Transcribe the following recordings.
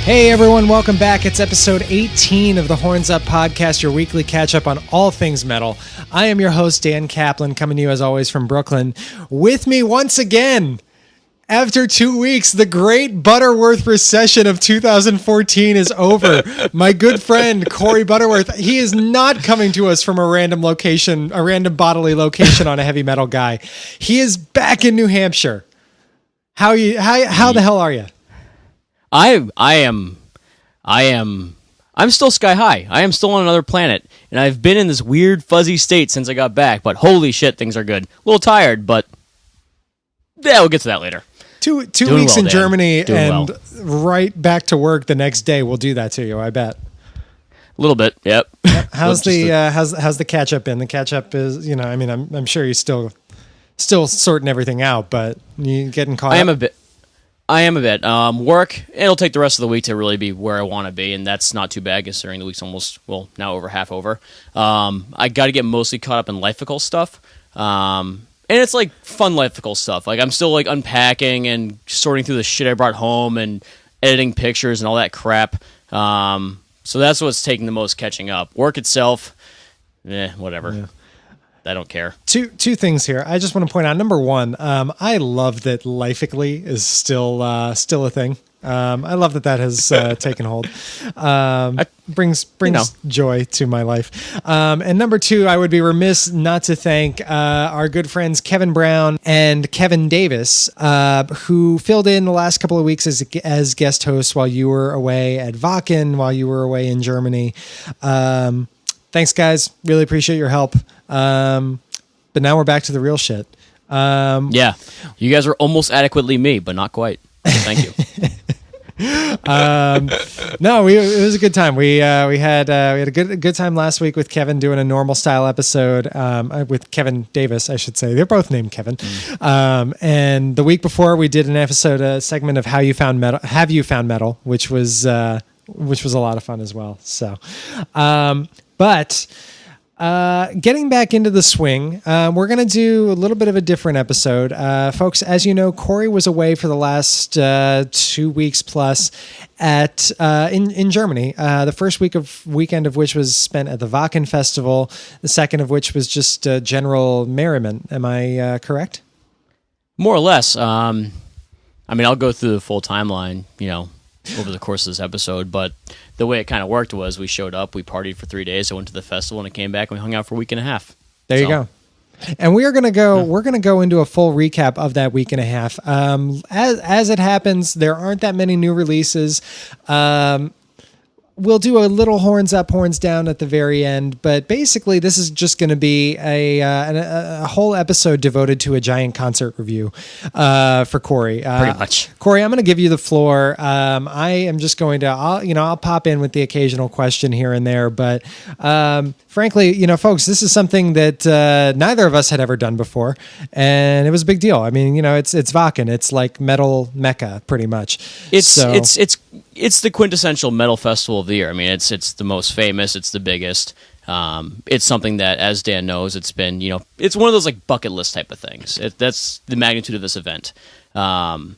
Hey everyone, welcome back. It's episode 18 of the Horns Up podcast, your weekly catch-up on all things metal. I am your host, Dan Kaplan, coming to you as always from Brooklyn. With me once again, after 2 weeks, the great Butterworth recession of 2014 is over. My good friend, Corey Butterworth, he is not coming to us from a random location, a random bodily location on a heavy metal guy. He is back in New Hampshire. How the hell are you? I'm still sky high. I am still on another planet, and I've been in this weird fuzzy state since I got back, but holy shit, things are good. A little tired, but yeah, we'll get to that later. Two weeks well, in Dan. Germany Doing and well. Right back to work the next day will do that to you, I bet. A little bit, yep. How's the catch up been? The catch up is, I'm sure you're still sorting everything out, but you getting caught up? I am a bit. Work, it'll take the rest of the week to really be where I want to be, and that's not too bad considering the week's almost, now over half over. I got to get mostly caught up in Lifeical stuff, and it's like fun Lifeical stuff. Like I'm still like unpacking and sorting through the shit I brought home and editing pictures and all that crap. So that's what's taking the most catching up. Work itself, whatever. Yeah. I don't care. Two things here. I just want to point out. Number one, I love that Lifeically is still a thing. I love that has taken hold. Brings joy to my life. And number two, I would be remiss not to thank our good friends Kevin Brown and Kevin Davis, who filled in the last couple of weeks as guest hosts while you were away at Wacken, while you were away in Germany. Thanks, guys. Really appreciate your help. But now we're back to the real shit. Yeah, you guys are almost adequately me, but not quite. Thank you. No, it was a good time. We had a good time last week with Kevin doing a normal style episode with Kevin Davis, I should say. They're both named Kevin. And the week before we did a segment of Have You Found Metal, which was a lot of fun as well. So, but getting back into the swing, we're going to do a little bit of a different episode. Folks, as you know, Corey was away for the last 2 weeks plus in Germany. The first weekend of which was spent at the Wacken Festival. The second of which was just general merriment. Am I correct? More or less. I'll go through the full timeline, over the course of this episode, but the way it kind of worked was we showed up, we partied for 3 days, I went to the festival, and I came back and we hung out for a week and a half. There you go. And we're gonna go into a full recap of that week and a half. As it happens, there aren't that many new releases. We'll do a little horns up, horns down at the very end, but basically this is just going to be a whole episode devoted to a giant concert review for Corey. Pretty much. Corey, I'm going to give you the floor. I am just going to, I'll pop in with the occasional question here and there, but frankly, folks, this is something that neither of us had ever done before, and it was a big deal. It's Wacken. It's like metal mecca, pretty much. It's the quintessential metal festival of the year. It's the most famous. It's the biggest. It's something that, as Dan knows, it's been, it's one of those like bucket list type of things. That's the magnitude of this event. So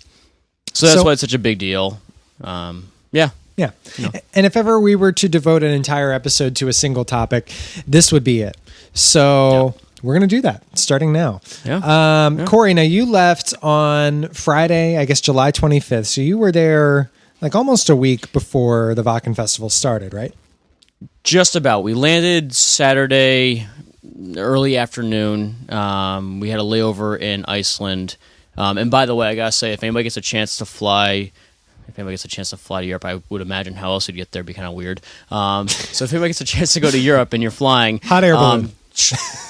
that's why it's such a big deal. Yeah. And if ever we were to devote an entire episode to a single topic, this would be it. So we're going to do that starting now. Corey, now you left on Friday, I guess July 25th. So you were there like almost a week before the Wacken Festival started, right? Just about. We landed Saturday early afternoon. We had a layover in Iceland. And by the way, I gotta say, if anybody gets a chance to fly to Europe, I would imagine how else you'd get there would be kind of weird. So if anybody gets a chance to go to Europe and you're flying, hot air balloon.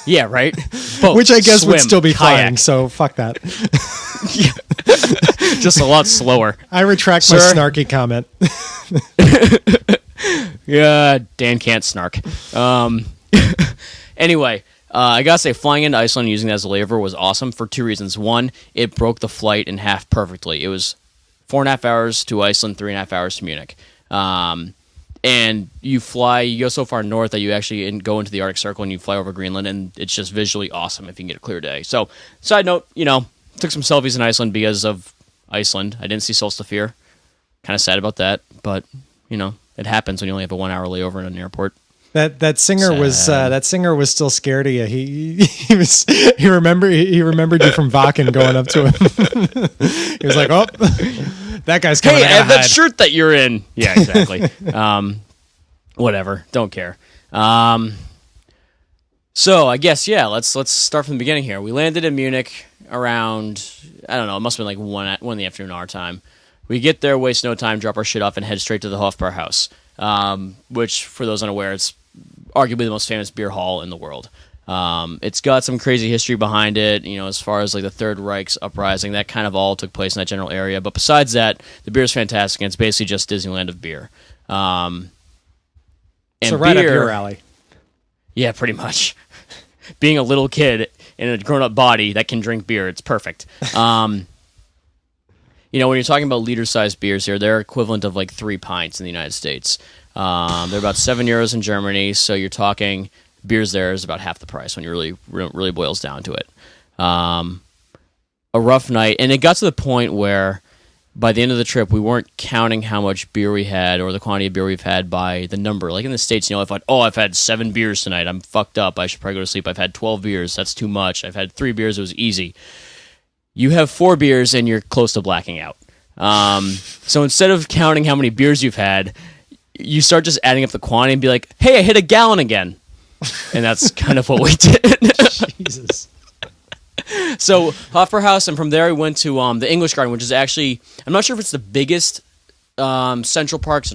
Yeah, right. Boat, which I guess swim, would still be kayak. flying. So fuck that. Just a lot slower. I retract my snarky comment. Yeah, Dan can't snark. Anyway, I gotta say, flying into Iceland and using that as a layover was awesome for two reasons. One, it broke the flight in half perfectly. It was 4.5 hours to Iceland, 3.5 hours to Munich. And you go so far north that you actually go into the Arctic Circle and you fly over Greenland, and it's just visually awesome if you can get a clear day. So, side note, took some selfies in Iceland because of Iceland. I didn't see Solstafir. kind of sad about that, but it happens when you only have a 1 hour layover in an airport. That singer was still scared of you. He remembered you from Wacken going up to him. He was like, "Oh, that guy's coming." Hey, I have that shirt that you're in. Yeah, exactly. Whatever. Don't care. So I guess let's start from the beginning here. We landed in Munich around, I don't know, it must have been like 1 in the afternoon our time. We get there, waste no time, drop our shit off, and head straight to the Hofbrauhaus, which, for those unaware, it's arguably the most famous beer hall in the world. It's got some crazy history behind it, as far as like the Third Reich's uprising, that kind of all took place in that general area. But besides that, the beer is fantastic, and it's basically just Disneyland of beer. And so right up your alley. Yeah, pretty much. Being a little kid in a grown-up body that can drink beer, it's perfect. When you're talking about liter-sized beers here, they're equivalent of like 3 pints in the United States. They're about €7 in Germany, so you're talking beers there is about half the price when you really boils down to it. A rough night, and it got to the point where by the end of the trip, we weren't counting how much beer we had or the quantity of beer we've had by the number. Like in the States, I've had 7 beers tonight. I'm fucked up. I should probably go to sleep. I've had 12 beers. That's too much. I've had 3 beers. It was easy. You have 4 beers and you're close to blacking out. So instead of counting how many beers you've had, you start just adding up the quantity and be like, hey, I hit a gallon again. And that's kind of what we did. Jesus. So Hofbrauhaus, and from there we went to the English Garden, which is actually, I'm not sure if it's the biggest Central Park,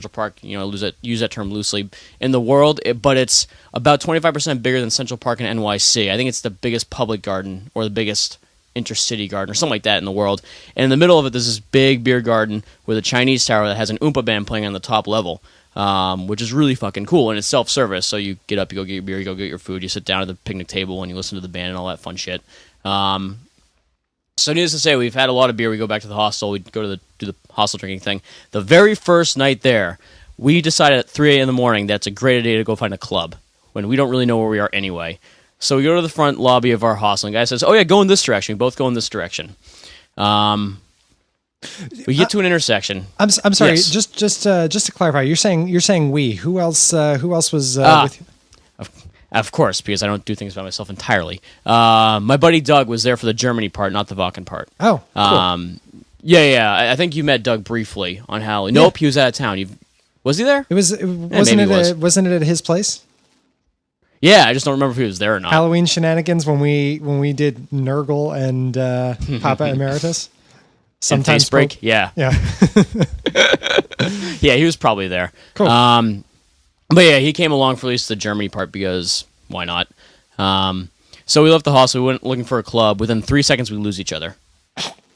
use that term loosely, in the world, but it's about 25% bigger than Central Park in NYC. I think it's the biggest public garden or the biggest intercity garden or something like that in the world. And in the middle of it, there's this big beer garden with a Chinese tower that has an Oompa band playing on the top level, which is really fucking cool. And it's self-service, so you get up, you go get your beer, you go get your food, you sit down at the picnic table and you listen to the band and all that fun shit. So needless to say, we've had a lot of beer. We go back to the hostel. We go to do the hostel drinking thing. The very first night there, we decided at 3 a.m. in the morning that's a great idea to go find a club when we don't really know where we are anyway. So we go to the front lobby of our hostel, and the guy says, "Oh yeah, go in this direction." We both go in this direction. We get to an intersection. I'm sorry. Yes. Just to clarify, you're saying we. Who else was with you? Of course, because I don't do things by myself entirely. My buddy Doug was there for the Germany part, not the Wacken part. Oh, cool. Yeah. I think you met Doug briefly on Halloween. Nope, he was out of town. Was he there? Wasn't it at his place? Yeah, I just don't remember if he was there or not. Halloween shenanigans when we did Nurgle and Papa Emeritus. Sometimes break. Yeah. Yeah, he was probably there. Cool. But yeah, he came along for at least the Germany part because why not? So we left the hostel. We went looking for a club. Within 3 seconds, we lose each other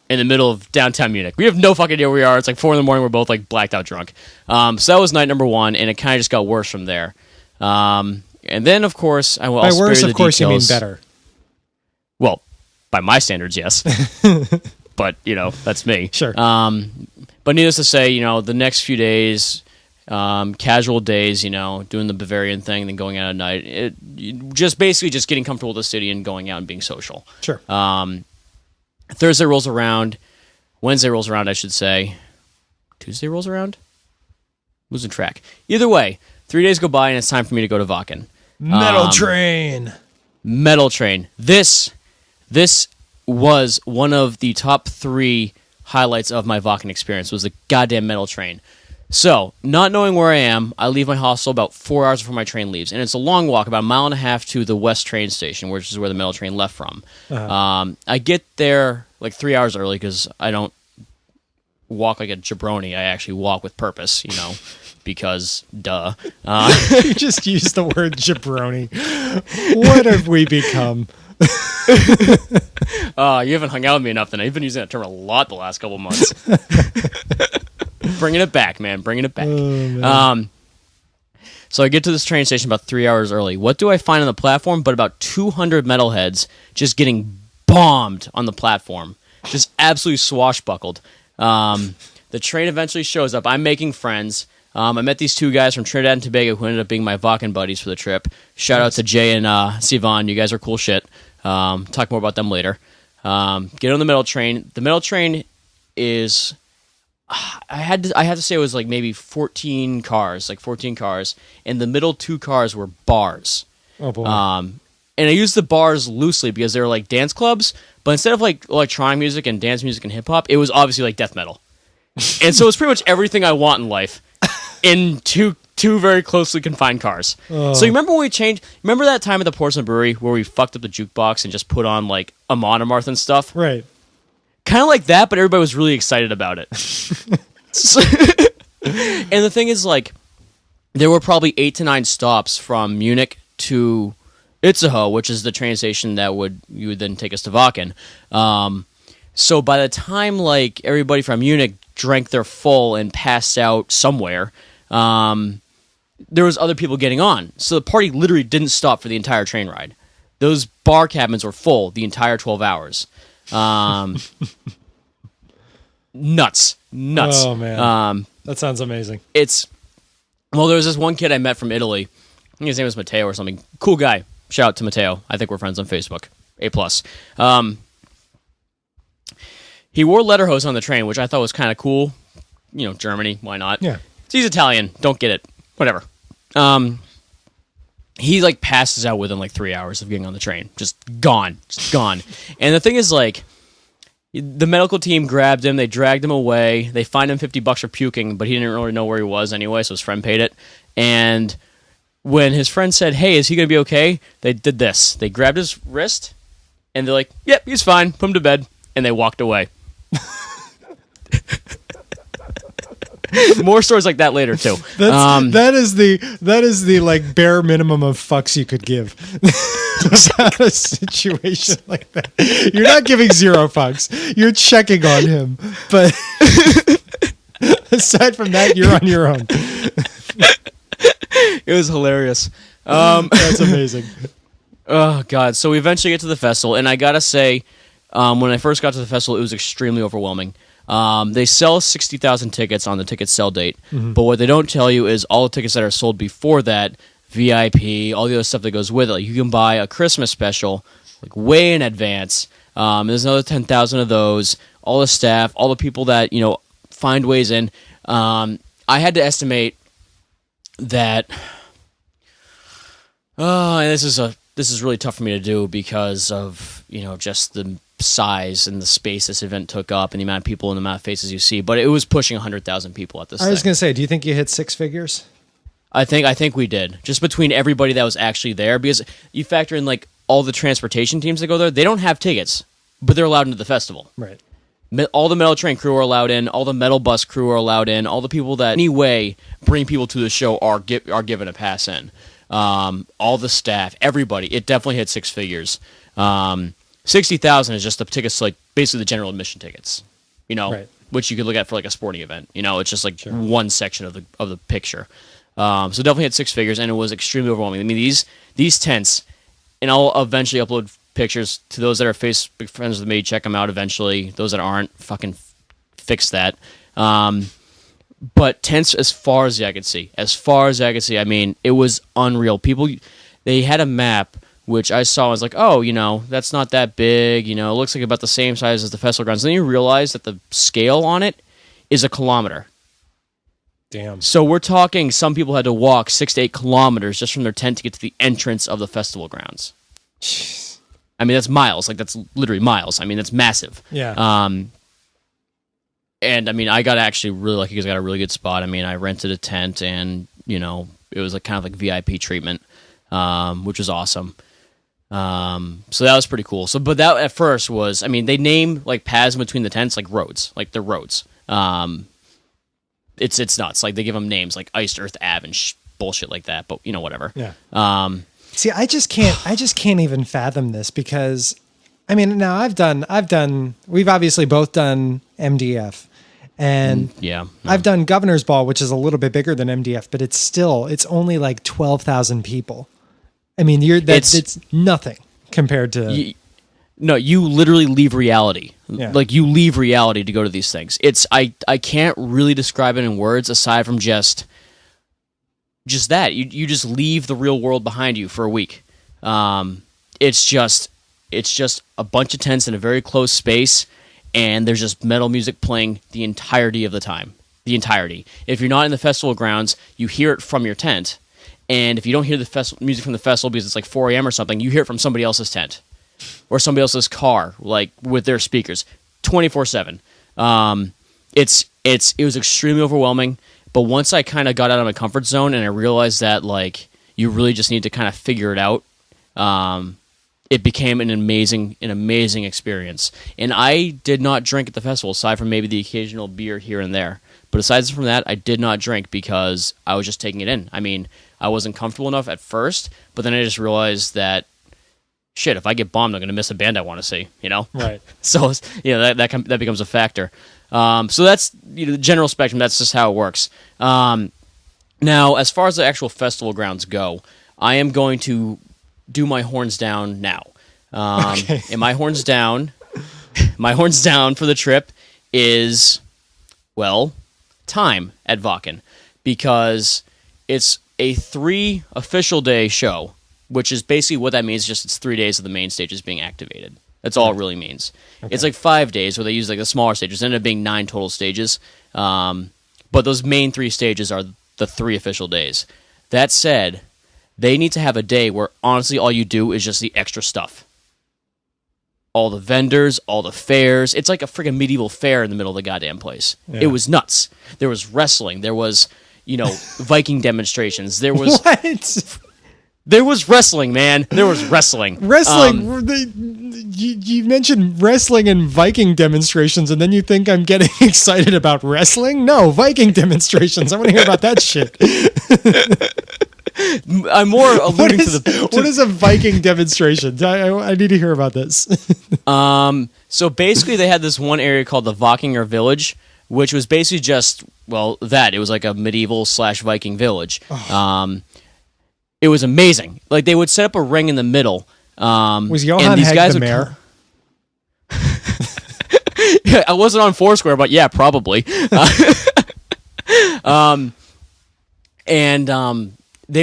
in the middle of downtown Munich. We have no fucking idea where we are. It's like 4 a.m. We're both like blacked out drunk. So that was night number 1, and it kind of just got worse from there. And then, of course, I will. By worse, of course, you mean better. Well, by my standards, yes. But that's me. Sure. But needless to say, the next few days. Casual days, doing the Bavarian thing, then going out at night. Just getting comfortable with the city and going out and being social. Sure. Thursday rolls around. Wednesday rolls around, I should say. Tuesday rolls around? Losing track. Either way, 3 days go by and it's time for me to go to Wacken. Metal Train. This was one of the top 3 highlights of my Wacken experience, was the goddamn Metal Train. So, not knowing where I am, I leave my hostel about 4 hours before my train leaves. And it's a long walk, about a mile and a half to the West train station, which is where the Metal Train left from. Uh-huh. I get there like 3 hours early because I don't walk like a jabroni. I actually walk with purpose, because duh. You just used the word jabroni. What have we become? You haven't hung out with me enough, then. I've been using that term a lot the last couple months. Bringing it back, man. Bringing it back. Oh, so I get to this train station about 3 hours early. What do I find on the platform but about 200 metalheads just getting bombed on the platform? Just absolutely swashbuckled. The train eventually shows up. I'm making friends. I met these 2 guys from Trinidad and Tobago who ended up being my Wacken buddies for the trip. Shout out to Jay and Sivan. You guys are cool shit. Talk more about them later. Get on the Metal Train. The Metal Train is I had to say it was like maybe 14 cars, and the middle two cars were bars. Oh boy. And I used the bars loosely because they were like dance clubs, but instead of like electronic music and dance music and hip hop, it was obviously like death metal. And so it's pretty much everything I want in life in two very closely confined cars. Oh. So you remember when we changed? Remember that time at the Porcelain Brewery where we fucked up the jukebox and just put on like Amon Amarth and stuff? Right. Kind of like that, but everybody was really excited about it. And the thing is, like, there were probably 8 to 9 stops from Munich to Itzehoe, which is the train station that you would then take us to Wacken. So by the time like everybody from Munich drank their full and passed out somewhere, there was other people getting on. So the party literally didn't stop for the entire train ride. Those bar cabins were full the entire 12 hours. Nuts. Oh man, that sounds amazing. There was this one kid I met from Italy. I think his name was Matteo or something. Cool guy. Shout out to Matteo. I think we're friends on Facebook. A+. He wore lederhosen on the train, which I thought was kind of cool. You know, Germany, why not? Yeah. He's Italian. Don't get it. Whatever. He like passes out within like 3 hours of getting on the train. Just gone. And the thing is, like, the medical team grabbed him. They dragged him away. They fined him $50 for puking, but he didn't really know where he was anyway, so his friend paid it. And when his friend said, "Hey, is he going to be okay?" They did this. They grabbed his wrist, and they're like, "Yep, he's fine. Put him to bed." And they walked away. More stories like that later too. That is the like bare minimum of fucks you could give about a situation like that. You're not giving 0 fucks. You're checking on him, but aside from that, you're on your own. It was hilarious. That's amazing. Oh God! So we eventually get to the festival, and I gotta say, when I first got to the festival, it was extremely overwhelming. They sell 60,000 tickets on the ticket sell date, but what they don't tell you is all the tickets that are sold before that, VIP, all the other stuff that goes with it. Like, you can buy a Christmas special like way in advance. There's another 10,000 of those. All the staff, all the people that find ways in. I had to estimate that. And this is really tough for me to do because of just the size and the space this event took up and the amount of people and the amount of faces you see, but it was pushing 100,000 people at this I was going to say, do you think you hit 6 figures? I think we did, just between everybody that was actually there, because you factor in like all the transportation teams that go there, they don't have tickets, but they're allowed into the festival. Right. All the metal train crew are allowed in, all the metal bus crew are allowed in, all the people that anyway bring people to the show are given a pass in. All the staff, everybody, it definitely hit 6 figures. 60,000 is just the tickets to like basically the general admission tickets, right, which you could look at for like a sporting event. It's just like one section of the picture. So definitely hit 6 figures, and it was extremely overwhelming. I mean, these tents, and I'll eventually upload pictures to those that are Facebook friends with me. Check them out eventually. Those that aren't, fucking fix that. But tents, as far as I could see, I mean, it was unreal. People, they had a map, which I saw and was like, oh, that's not that big. It looks like about the same size as the festival grounds. And then you realize that the scale on it is a kilometer. Damn. So we're talking, some people had to walk 6 to 8 kilometers just from their tent to get to the entrance of the festival grounds. Jeez. I mean, that's miles. Like, that's literally miles. I mean, that's massive. Yeah. And I mean, I got actually really lucky because I got a really good spot. I mean, I rented a tent, and it was like kind of like VIP treatment, which was awesome. So that was pretty cool. So, but that at first was, I mean, they name like paths in between the tents like roads, like they're roads. It's nuts. Like, they give them names like Iced Earth Ave and bullshit like that. But whatever. Yeah. See, I just can't even fathom this because, I mean, now we've obviously both done MDF, and I've done Governor's Ball, which is a little bit bigger than MDF, but it's only like 12,000 people. I mean, it's nothing compared to. You literally leave reality. Yeah. Like, you leave reality to go to these things. I can't really describe it in words aside from just that. You just leave the real world behind you for a week. It's just a bunch of tents in a very close space, and there's just metal music playing the entirety of the time. The entirety. If you're not in the festival grounds, you hear it from your tent. And if you don't hear the music from the festival because it's like 4 a.m. or something, you hear it from somebody else's tent or somebody else's car, like with their speakers, 24/7. It was extremely overwhelming. But once I kind of got out of my comfort zone and I realized that like you really just need to kind of figure it out, it became an amazing experience. And I did not drink at the festival, aside from maybe the occasional beer here and there. But aside from that, I did not drink because I was just taking it in. I mean, I wasn't comfortable enough at first, but then I just realized that, shit, if I get bombed, I'm going to miss a band I want to see, you know? Right. So, that becomes a factor. So that's, the general spectrum. That's just how it works. Now, as far as the actual festival grounds go, I am going to do my horns down now. Okay. And my horns down for the trip is, well, time at Wacken, because it's a 3 official day show, which is basically what that means. Just it's 3 days of the main stages being activated. That's all it really means. Okay. It's like 5 days where they use like the smaller stages. It ended up being 9 total stages. But those main 3 stages are the 3 official days. That said, they need to have a day where honestly all you do is just the extra stuff. All the vendors, all the fairs. It's like a freaking medieval fair in the middle of the goddamn place. Yeah. It was nuts. There was wrestling. There was, Viking demonstrations. There was... What? There was wrestling, man. There was wrestling. You mentioned wrestling and Viking demonstrations, and then you think I'm getting excited about wrestling? No, Viking demonstrations. I want to hear about that shit. I'm more alluding to the... What is a Viking demonstration? I need to hear about this. So basically they had this one area called the Wacken Village, which was basically just, it was like a medieval / Viking village. Oh. It was amazing. Like, they would set up a ring in the middle. Was Johan Hegg the mayor? Yeah, I wasn't on Foursquare, but yeah, probably. They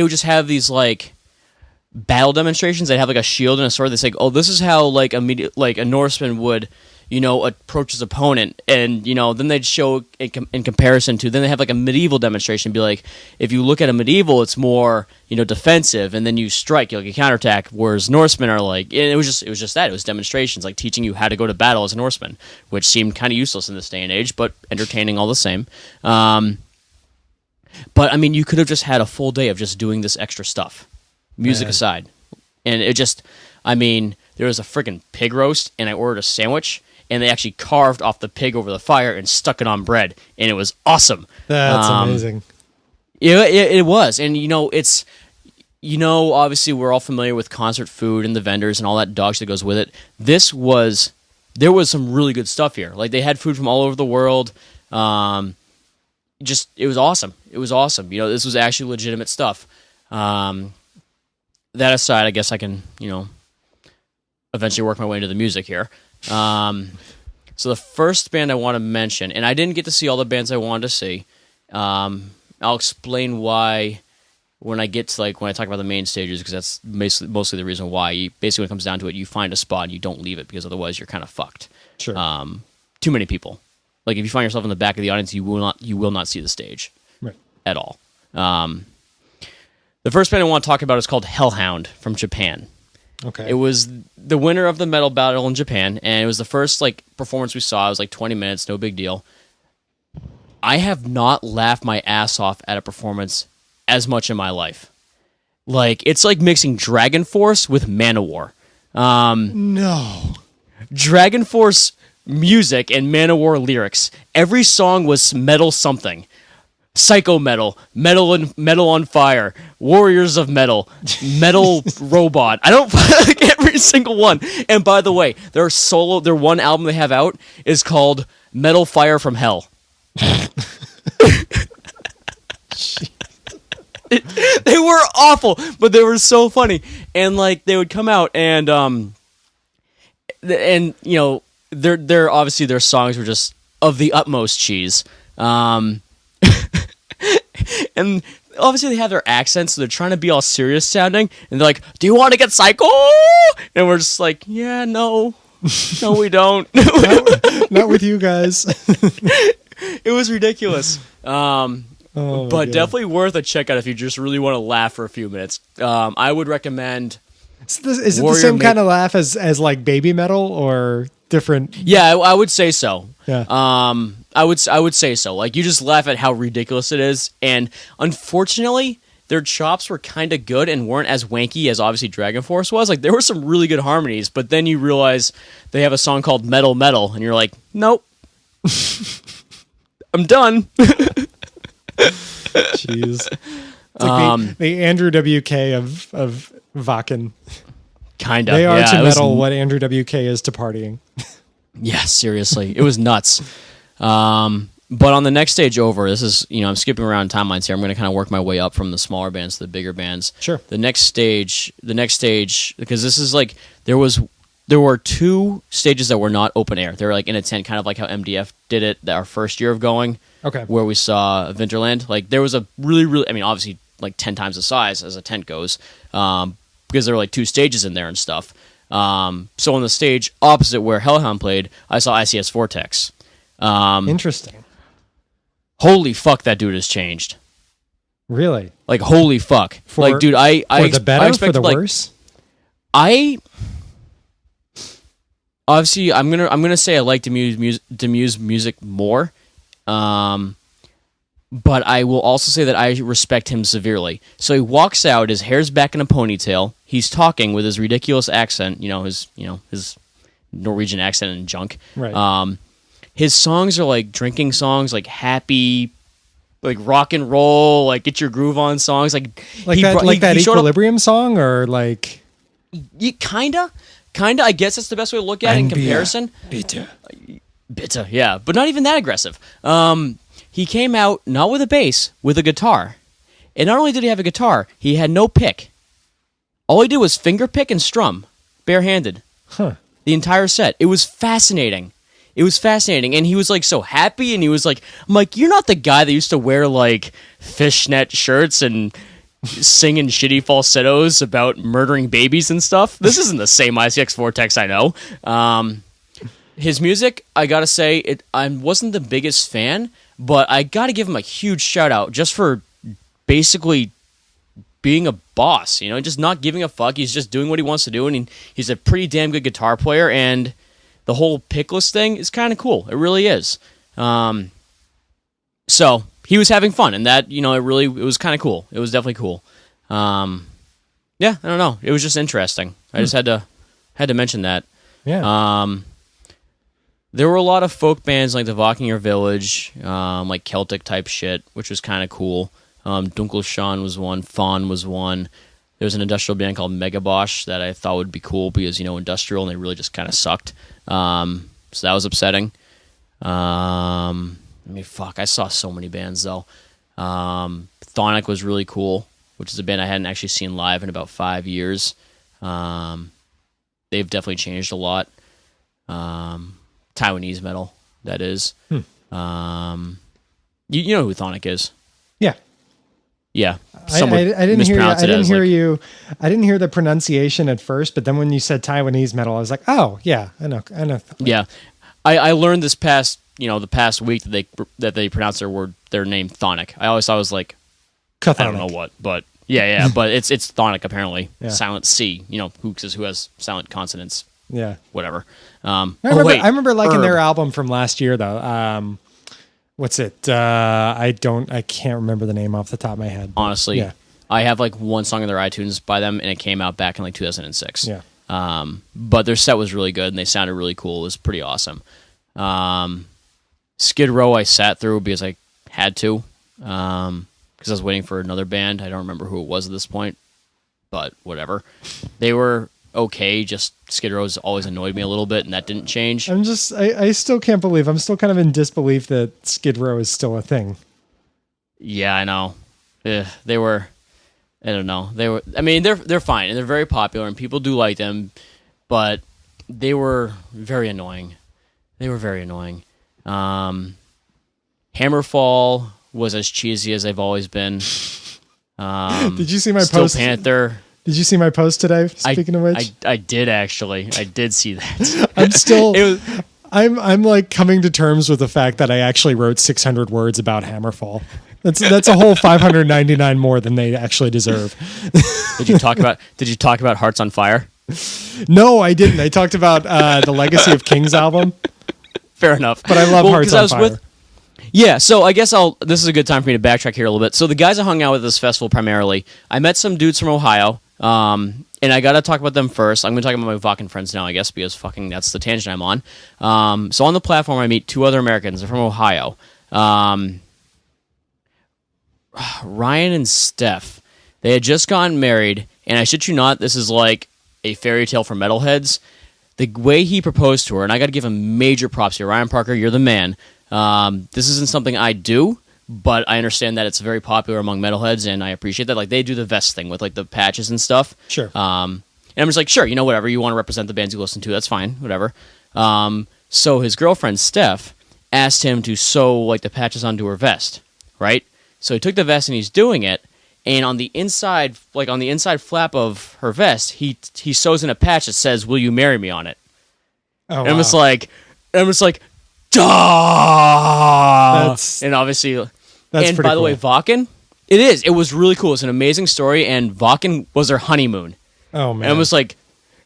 would just have these, like, battle demonstrations. They'd have, like, a shield and a sword. They say, this is how, like, a Norseman would... approach his opponent, and then they'd show in comparison to. Then they have like a medieval demonstration. Be like, if you look at a medieval, it's more defensive, and then you strike, like a counterattack. Whereas Norsemen are like, and it was just that. It was demonstrations, like teaching you how to go to battle as a Norseman, which seemed kind of useless in this day and age, but entertaining all the same. But I mean, you could have just had a full day of just doing this extra stuff, music aside, and it just, I mean, there was a freaking pig roast, and I ordered a sandwich. And they actually carved off the pig over the fire and stuck it on bread, and it was awesome. That's amazing. Yeah, it was, and it's obviously we're all familiar with concert food and the vendors and all that dog shit that goes with it. There was some really good stuff here. Like, they had food from all over the world. It was awesome. It was awesome. This was actually legitimate stuff. That aside, I guess I can eventually work my way into the music here. So the first band I want to mention, and I didn't get to see all the bands I wanted to see. I'll explain why when I get to when I talk about the main stages, because that's mostly the reason why. Basically, when it comes down to it, you find a spot and you don't leave it, because otherwise you're kind of fucked. Sure. Too many people. Like, if you find yourself in the back of the audience, you will not see the stage at all. The first band I want to talk about is called Hellhound from Japan. Okay. It was the winner of the metal battle in Japan, and it was the first performance we saw. It was 20 minutes, no big deal. I have not laughed my ass off at a performance as much in my life. It's like mixing Dragon Force with Manowar. No. Dragon Force music and Manowar lyrics. Every song was metal something. Psycho metal, metal on fire, warriors of metal, metal robot. I don't every single one. And by the way, their one album they have out is called Metal Fire from Hell. They were awful, but they were so funny. And they would come out and they're obviously their songs were just of the utmost cheese. And obviously they have their accents, so they're trying to be all serious sounding, and they're like, "Do you want to get psycho?" And we're just like, "Yeah, no, No, we don't. Not with you guys. It was ridiculous. Oh, But God. definitely worth a check out if you just really want to laugh for a few minutes. I would recommend. Is it the Warrior same kind of laugh as like baby metal or different? Yeah, I would say so. Yeah. I would say so. Like, you just laugh at how ridiculous it is, and unfortunately, their chops were kind of good and weren't as wanky as obviously Dragon Force was. Like, there were some really good harmonies, but then you realize they have a song called Metal Metal, and you're like, nope, I'm done. Jeez. It's like the Andrew WK of Wacken. Kind of. They are yeah, to it was- metal what Andrew WK is to partying. Yeah, seriously. It was nuts. But on the next stage over, this is, I'm skipping around timelines here. I'm going to kind of work my way up from the smaller bands to the bigger bands. Sure. The next stage, because this is like, there were 2 stages that were not open air. They were like in a tent, kind of like how MDF did it our first year of going. Okay. Where we saw Winterland. Like, there was a really, really, obviously like 10 times the size as a tent goes, because there were like 2 stages in there and stuff. So on the stage opposite where Hellhound played, I saw ICS Vortex. Interesting. Holy fuck, that dude has changed. Really? Like, holy fuck. For, like, dude, for the better, I for expected, the like, worse? Obviously, I'm gonna say I like Demuse music more, but I will also say that I respect him severely. So he walks out, his hair's back in a ponytail. He's talking with his ridiculous accent, his Norwegian accent and junk. Right. His songs are like drinking songs, like happy, like rock and roll, like get your groove on songs, like that he showed up- Equilibrium song, or like kinda. I guess that's the best way to look at it in comparison. Bitter, yeah, but not even that aggressive. He came out not with a bass, with a guitar, and not only did he have a guitar, he had no pick. All he did was finger pick and strum, barehanded, the entire set. It was fascinating. And he was like so happy, and he was like, I'm like, you're not the guy that used to wear like fishnet shirts and singing shitty falsettos about murdering babies and stuff. This isn't the same ICX Vortex I know. His music, I gotta say, I wasn't the biggest fan, but I gotta give him a huge shout out just for basically being a boss, just not giving a fuck. He's just doing what he wants to do, and he's a pretty damn good guitar player, and the whole pickless thing is kind of cool. It really is. So he was having fun, and that, it was kind of cool. It was definitely cool. Yeah, I don't know. It was just interesting. I just had to mention that. yeah. There were a lot of folk bands like the Wacken Village, like Celtic type shit, which was kind of cool. Dunkelshan was one. Fawn was one. There was an industrial band called Megabosh that I thought would be cool because, industrial, and they really just kind of sucked. So that was upsetting. I saw so many bands, though. Thonic was really cool, which is a band I hadn't actually seen live in about 5 years. They've definitely changed a lot. Taiwanese metal, that is. You know who Thonic is? Yeah. Yeah. I didn't hear you. I didn't hear you. I didn't hear the pronunciation at first, but then when you said Taiwanese metal, I was like, oh yeah, I know. Yeah. I learned this past week that they pronounce their name Thonic. I always thought it was like, Chthonic. I don't know what, but yeah, but it's Thonic apparently. Yeah. Silent C, who has silent consonants, Yeah. whatever. I remember liking their album from last year though. What's it? I can't remember the name off the top of my head. Honestly, yeah. I have like one song in their iTunes by them, and it came out back in like 2006. Yeah. But their set was really good, and they sounded really cool. It was pretty awesome. Skid Row I sat through because I had to, because I was waiting for another band. I don't remember who it was at this point, but whatever. They were okay, just Skid Row's always annoyed me a little bit, and that didn't change. I still can't believe, I'm still kind of in disbelief that Skid Row is still a thing. Yeah, I know. They were, I don't know. They're fine, and they're very popular, and people do like them, but they were very annoying. Hammerfall was as cheesy as they've always been. Did you see my Steel post? Panther. Did you see my post today? Speaking of which, I did actually. I did see that. I'm still. I'm like coming to terms with the fact that I actually wrote 600 words about Hammerfall. That's a whole 599 more than they actually deserve. Did you talk about Hearts on Fire? No, I didn't. I talked about the Legacy of Kings album. Fair enough. But I love Hearts on Fire. Yeah, so I guess this is a good time for me to backtrack here a little bit. So the guys I hung out with at this festival primarily, I met some dudes from Ohio, and I got to talk about them first. I'm going to talk about my Wacken friends now, I guess, because fucking that's the tangent I'm on. So on the platform, I meet two other Americans. They're from Ohio. Ryan and Steph. They had just gotten married, and I shit you not, this is like a fairy tale for metalheads. The way he proposed to her, and I got to give him major props here. Ryan Parker, you're the man. This isn't something I do, but I understand that it's very popular among metalheads, and I appreciate that. Like, they do the vest thing with, like, the patches and stuff. Sure. And I'm just like, sure, whatever. You want to represent the bands you listen to, that's fine, whatever. So his girlfriend, Steph, asked him to sew, like, the patches onto her vest, right? So he took the vest, and he's doing it, and on the inside, like, on the inside flap of her vest, he sews in a patch that says, "Will you marry me?" on it. Oh, and wow. I'm just like, duh! And obviously, and by the way, Wacken, it was really cool. It's an amazing story, and Wacken was their honeymoon. Oh, man. And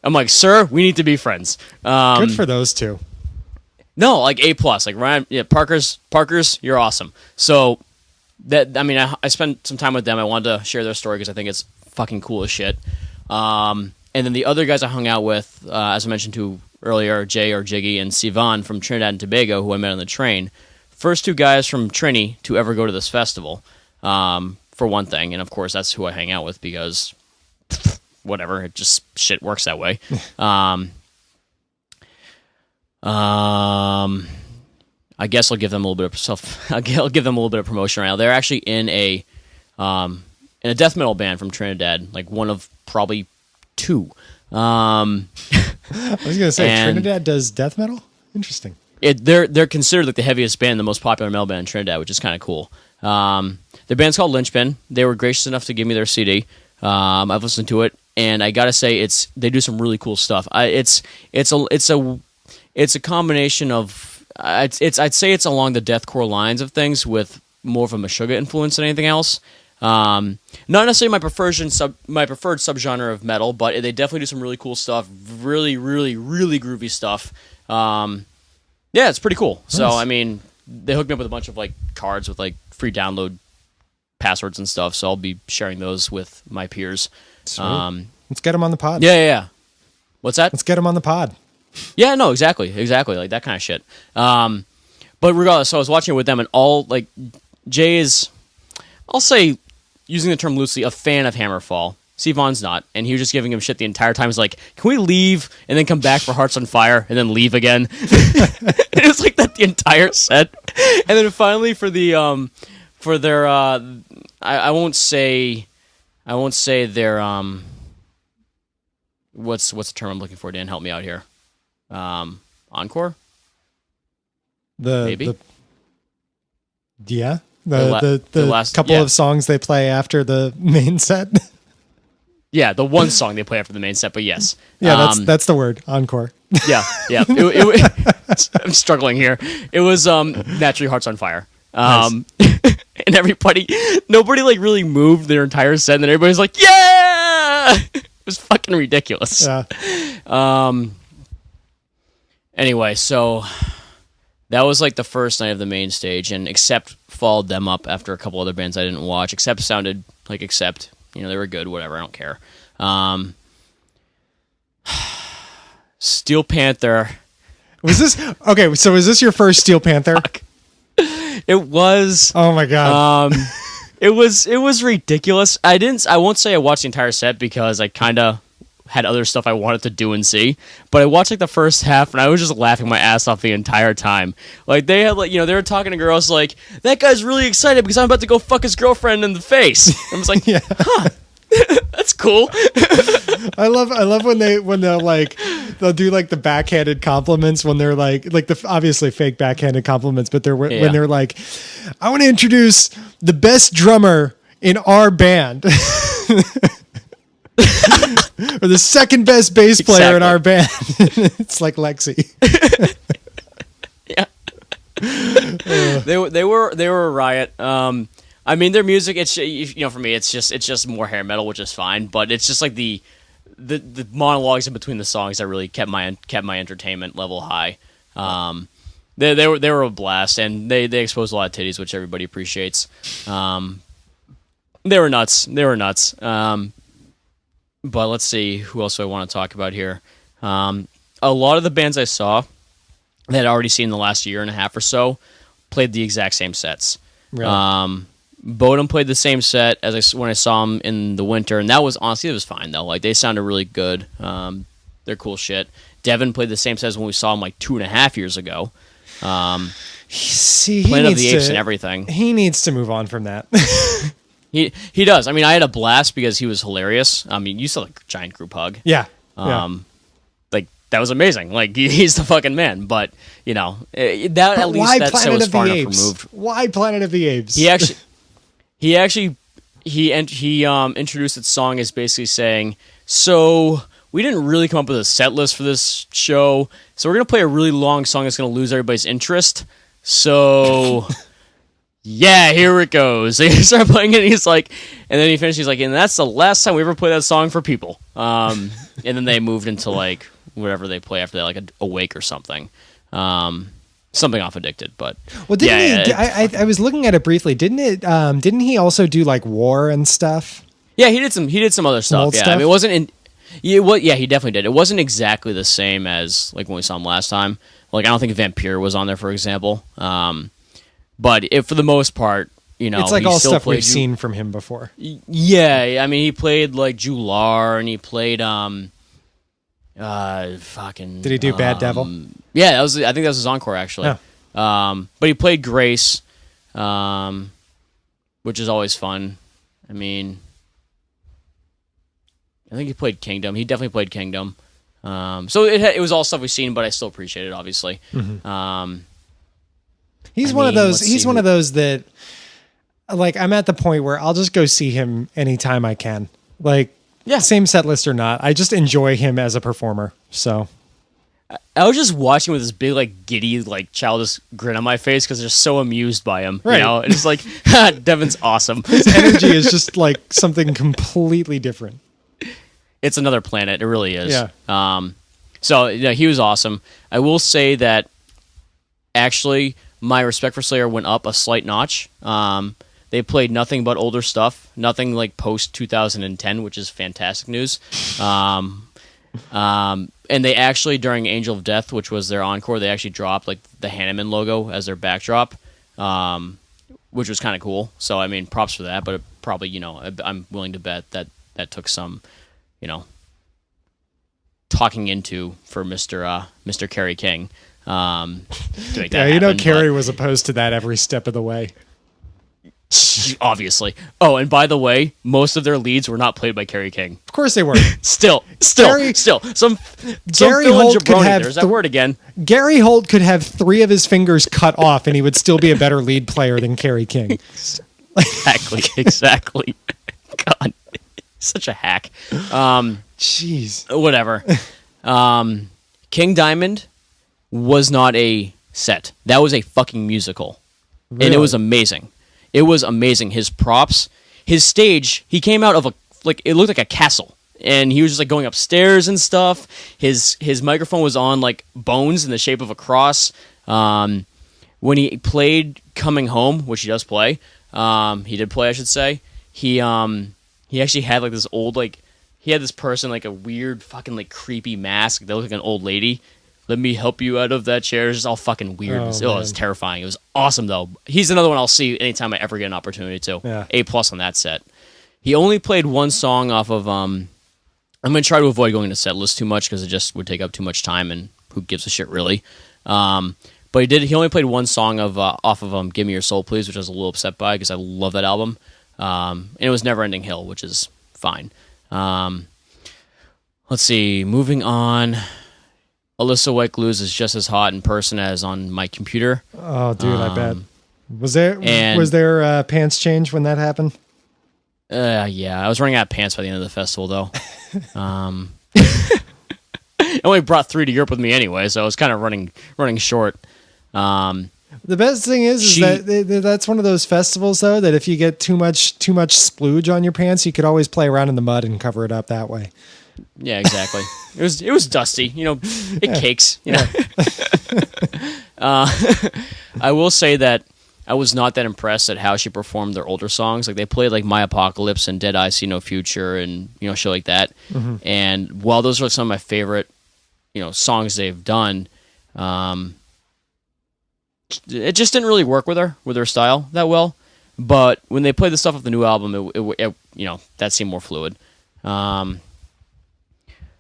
I'm like, sir, we need to be friends. Good for those two. No, like A+. Like, Ryan, yeah, Parker's, you're awesome. So, I spent some time with them. I wanted to share their story because I think it's fucking cool as shit. And then the other guys I hung out with, as I mentioned to earlier, Jay or Jiggy and Sivan from Trinidad and Tobago, who I met on the train. First two guys from Trini to ever go to this festival, for one thing. And of course, that's who I hang out with because whatever, it just shit works that way. I guess I'll give them a little bit of I'll give them a little bit of promotion right now. They're actually in a death metal band from Trinidad, like one of probably two. I was gonna say Trinidad does death metal. Interesting. They're considered like the heaviest band, the most popular metal band in Trinidad, which is kind of cool. Their band's called Lynchpin. They were gracious enough to give me their CD. I've listened to it, and I gotta say, they do some really cool stuff. It's a combination of I'd say it's along the deathcore lines of things with more of a Meshuggah influence than anything else. Not necessarily my preferred subgenre of metal, but they definitely do some really cool stuff. Really, really, really groovy stuff. Yeah, it's pretty cool. Nice. So, they hooked me up with a bunch of like cards with like free download passwords and stuff. So I'll be sharing those with my peers. Sweet. Let's get them on the pod. Yeah. What's that? Let's get them on the pod. Yeah, no, exactly, like that kind of shit. But regardless, so I was watching it with them, and all like Jay is, I'll say, using the term loosely, a fan of Hammerfall. Sivan's not, and he was just giving him shit the entire time. He's like, "Can we leave and then come back for Hearts on Fire and then leave again?" It was like that the entire set, and then finally for their I won't say their what's the term I'm looking for? Dan, help me out here. Encore? The last couple of songs they play after the main set. Yeah, the one song they play after the main set, but yes. Yeah, that's the word, encore. Yeah. I'm struggling here. It was naturally Hearts on Fire. Nice. And nobody like really moved their entire set, and then everybody's like, yeah! It was fucking ridiculous. Yeah. Anyway, so that was like the first night of the main stage, and Accept followed them up after a couple other bands I didn't watch. Accept sounded like Accept. They were good, whatever, I don't care. Steel Panther. Was this your first Steel Panther? Fuck. It was. Oh my god. It was ridiculous. I won't say I watched the entire set because I kind of had other stuff I wanted to do and see, but I watched like the first half and I was just laughing my ass off the entire time. Like they had like, they were talking to girls like, that guy's really excited because I'm about to go fuck his girlfriend in the face. I was like, yeah. Huh, that's cool. I love when they'll like, they'll do like the backhanded compliments when they're like the obviously fake backhanded compliments, but when they're like, I want to introduce the best drummer in our band. Or the second best bass player in our band. It's like Lexi. Yeah. They were a riot. I mean, their music, it's, for me, it's just more hair metal, which is fine. But it's just like the monologues in between the songs that really kept my entertainment level high. They were a blast, and they exposed a lot of titties, which everybody appreciates. They were nuts. But let's see, who else do I want to talk about here? A lot of the bands I saw that I'd already seen in the last year and a half or so played the exact same sets. Really? Bodum played the same set as when I saw them in the winter, and that was honestly, it was fine though. Like, they sounded really good. They're cool shit. Devin played the same set as when we saw him like 2.5 years ago. See, Planet of the Apes and everything. He needs to move on from that. He does. I mean, I had a blast because he was hilarious. I mean, you saw the giant group hug. Yeah. Like, that was amazing. Like, he's the fucking man. But that at least that set was far enough removed. Why Planet of the Apes? He introduced its song as basically saying, so we didn't really come up with a set list for this show, so we're gonna play a really long song that's gonna lose everybody's interest. So. Yeah, here it goes. They start playing it, and he's like, and then he finished, he's like, and that's the last time we ever play that song for people. And then they moved into like whatever they play after that, like a Wake or something. Something off Addicted, but I was looking at it briefly. Didn't he also do like War and stuff? Yeah, he did some other stuff. Yeah, stuff? I mean, it wasn't in. Yeah, he definitely did. It wasn't exactly the same as like when we saw him last time. Like, I don't think Vampire was on there, for example. But for the most part, it's like all stuff we've seen from him before. Yeah, I mean, he played like Jular, and he played fucking. Did he do Bad Devil? Yeah, I think that was his encore actually. Oh. But he played Grace, which is always fun. I mean, I think he played Kingdom. He definitely played Kingdom. So it was all stuff we've seen, but I still appreciate it, obviously. Mm-hmm. He's one of those that, like, I'm at the point where I'll just go see him anytime I can. Like, same set list or not, I just enjoy him as a performer. So I was just watching with this big, like, giddy, like, childish grin on my face because they're so amused by him. Right. And it's like, Devin's awesome. His energy is just like something completely different. It's another planet. It really is. Yeah. So he was awesome. I will say that actually my respect for Slayer went up a slight notch. They played nothing but older stuff, nothing like post 2010, which is fantastic news. And they actually, during Angel of Death, which was their encore, they actually dropped like the Hanneman logo as their backdrop, which was kind of cool. So, I mean, props for that, but it probably, I'm willing to bet that took some, talking into for Mr. Kerry King. To make that happen, Kerry was opposed to that every step of the way. Obviously. Oh, and by the way, most of their leads were not played by Kerry King. Of course they were. Still. Gary Holt could have there's that word again. Gary Holt could have 3 of his fingers cut off, and he would still be a better lead player than Kerry King. Exactly. God, such a hack. Jeez. Whatever. King Diamond was not a set. That was a fucking musical. Really? And it was amazing. It was amazing. His props, his stage, he came out of it looked like a castle. And he was just like going upstairs and stuff. His microphone was on like bones in the shape of a cross. When he played Coming Home, which he does play, he did play, I should say, he actually had like this old, like, he had this person, like a weird fucking like creepy mask that looked like an old lady. Let me help you out of that chair. It was just all fucking weird. It was terrifying. It was awesome, though. He's another one I'll see anytime I ever get an opportunity to. Yeah. A+ on that set. He only played one song off of... I'm going to try to avoid going to set list too much because it just would take up too much time, and who gives a shit, really. But he only played one song off of Give Me Your Soul, Please, which I was a little upset by because I love that album. And it was Never Ending Hill, which is fine. Let's see. Moving on... Alyssa White Glues is just as hot in person as on my computer. Oh, dude, I bet. Was there pants change when that happened? Yeah, I was running out of pants by the end of the festival, though. I only brought 3 to Europe with me anyway, so I was kind of running short. The best thing is that that's one of those festivals, though, that if you get too much splooge on your pants, you could always play around in the mud and cover it up that way. Yeah, exactly. It was dusty, it cakes, I will say that I was not that impressed at how she performed their older songs. Like, they played like My Apocalypse and Dead Eye See No Future and shit like that. Mm-hmm. And while those are some of my favorite songs they've done, it just didn't really work with her style that well. But when they played the stuff off the new album, it that seemed more fluid.